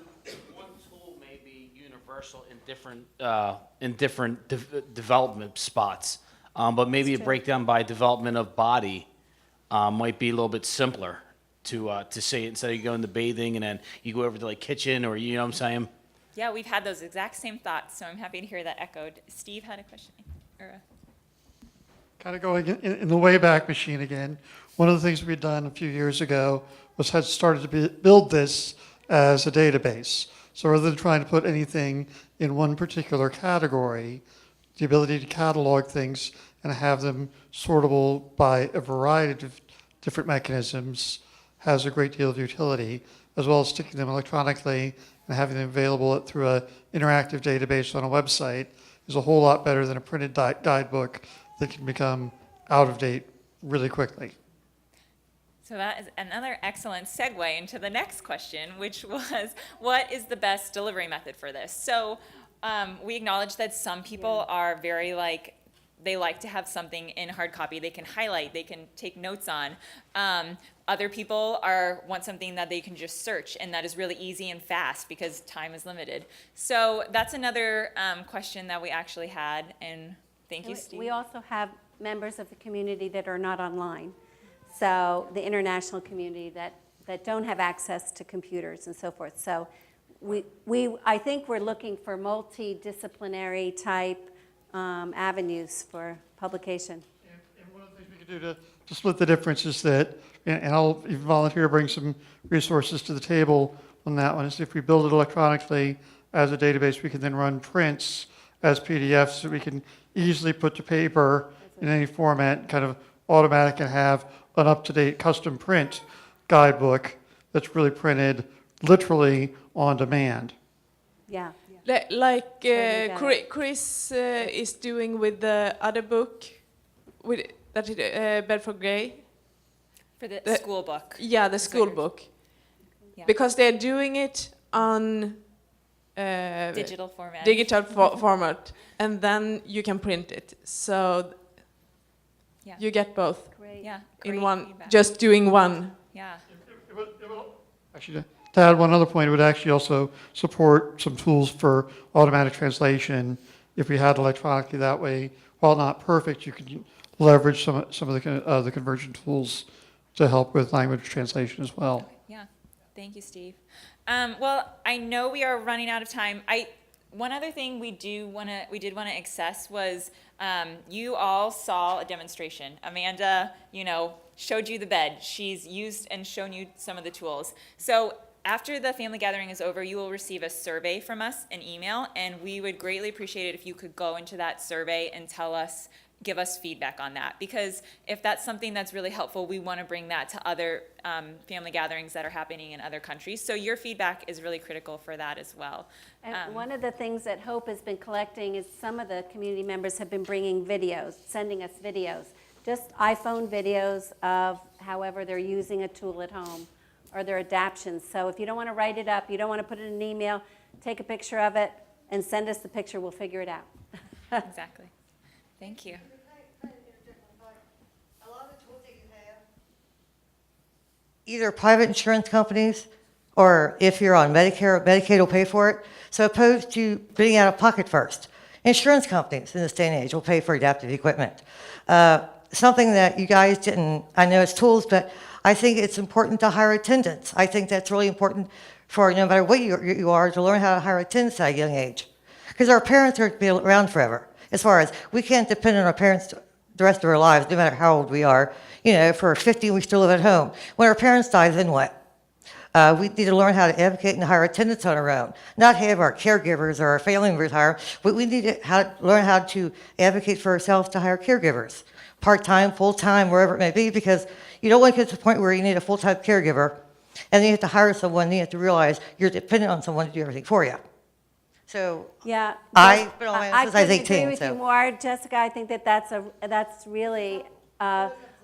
Speaker 7: one tool may be universal in different development spots, but maybe a breakdown by development of body might be a little bit simpler to say it, instead of going to bathing and then you go over to like kitchen, or you know what I'm saying?
Speaker 8: Yeah, we've had those exact same thoughts, so I'm happy to hear that echoed. Steve had a question.
Speaker 11: Kind of going in the Wayback Machine again, one of the things we'd done a few years ago was had started to build this as a database. So rather than trying to put anything in one particular category, the ability to catalog things and have them sortable by a variety of different mechanisms has a great deal of utility, as well as sticking them electronically and having them available through an interactive database on a website is a whole lot better than a printed guidebook that can become out of date really quickly.
Speaker 8: So that is another excellent segue into the next question, which was, what is the best delivery method for this? So we acknowledge that some people are very they like to have something in hard copy they can highlight, they can take notes on. Other people want something that they can just search, and that is really easy and fast because time is limited. So that's another question that we actually had, and thank you, Steve.
Speaker 1: We also have members of the community that are not online. So the international community that don't have access to computers and so forth. So I think we're looking for multidisciplinary type avenues for publication.
Speaker 11: And one of the things we could do to split the difference is that, and I'll even volunteer to bring some resources to the table on that one, is if we build it electronically as a database, we can then run prints as PDFs that we can easily put to paper in any format, kind of automatic, and have an up-to-date custom print guidebook that's really printed literally on demand.
Speaker 1: Yeah.
Speaker 12: Like
Speaker 1: Yeah.
Speaker 12: Chris is doing with the other book, with that is Bedford Gray.
Speaker 8: For the school book.
Speaker 12: Yeah, the school book.
Speaker 8: Yeah.
Speaker 12: Because they're doing it on
Speaker 8: Digital format.
Speaker 12: format, and then you can print it. So
Speaker 8: Yeah.
Speaker 12: you get both
Speaker 1: Great.
Speaker 8: Yeah.
Speaker 12: in
Speaker 8: great
Speaker 12: one,
Speaker 8: feedback.
Speaker 12: just doing one.
Speaker 8: Yeah.
Speaker 11: Actually, to add one other point, it would actually also support some tools for automatic translation. If we had electronically that way, while not perfect, you could leverage some of the conversion tools to help with language translation as well.
Speaker 8: Yeah, thank you, Steve. Well, I know we are running out of time. One other thing we did want to access was you all saw a demonstration. Amanda, showed you the bed. She's used and shown you some of the tools. So after the family gathering is over, you will receive a survey from us, an email, and we would greatly appreciate it if you could go into that survey and give us feedback on that, because if that's something that's really helpful, we want to bring that to other family gatherings that are happening in other countries. So your feedback is really critical for that as well.
Speaker 1: And one of the things that Hope has been collecting is some of the community members have been bringing videos, sending us videos, just iPhone videos of however they're using a tool at home or their adaptions. So if you don't want to write it up, you don't want to put it in an email, take a picture of it and send us the picture, we'll figure it out.
Speaker 8: Exactly. Thank you.
Speaker 13: Either private insurance companies, or if you're on Medicare, Medicaid will pay for it. So opposed to being out of pocket first. Insurance companies in this day and age will pay for adaptive equipment. Something that you guys didn't, I know it's tools, but I think it's important to hire attendants. I think that's really important for no matter what you are, to learn how to hire attendants at a young age. Because our parents are going to be around forever. As far as we can't depend on our parents the rest of our lives, no matter how old we are. You know, for 50, we still live at home. When our parents die, then what? We need to learn how to advocate and hire attendants on our own, not have our caregivers or our family members hire. We need to learn how to advocate for ourselves to hire caregivers, part-time, full-time, wherever it may be, because you don't want to get to the point where you need a full-time caregiver, and then you have to hire someone, and you have to realize you're dependent on someone to do everything for you. So
Speaker 1: Yeah.
Speaker 13: I've been on my own since I was
Speaker 1: couldn't
Speaker 13: 18.
Speaker 1: agree with you more, Jessica. I think that that's really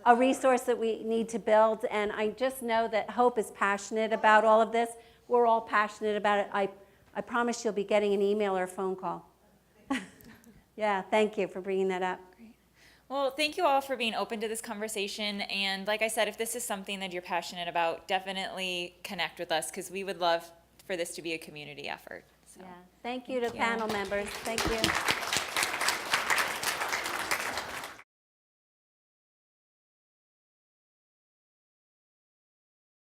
Speaker 1: a resource that we need to build, and I just know that Hope is passionate about all of this. We're all passionate about it. I promise you'll be getting an email or a phone call. Yeah, thank you for bringing that up.
Speaker 8: Well, thank you all for being open to this conversation. And like I said, if this is something that you're passionate about, definitely connect with us, because we would love for this to be a community effort. So.
Speaker 1: Yeah. Thank you to panel members. Thank you.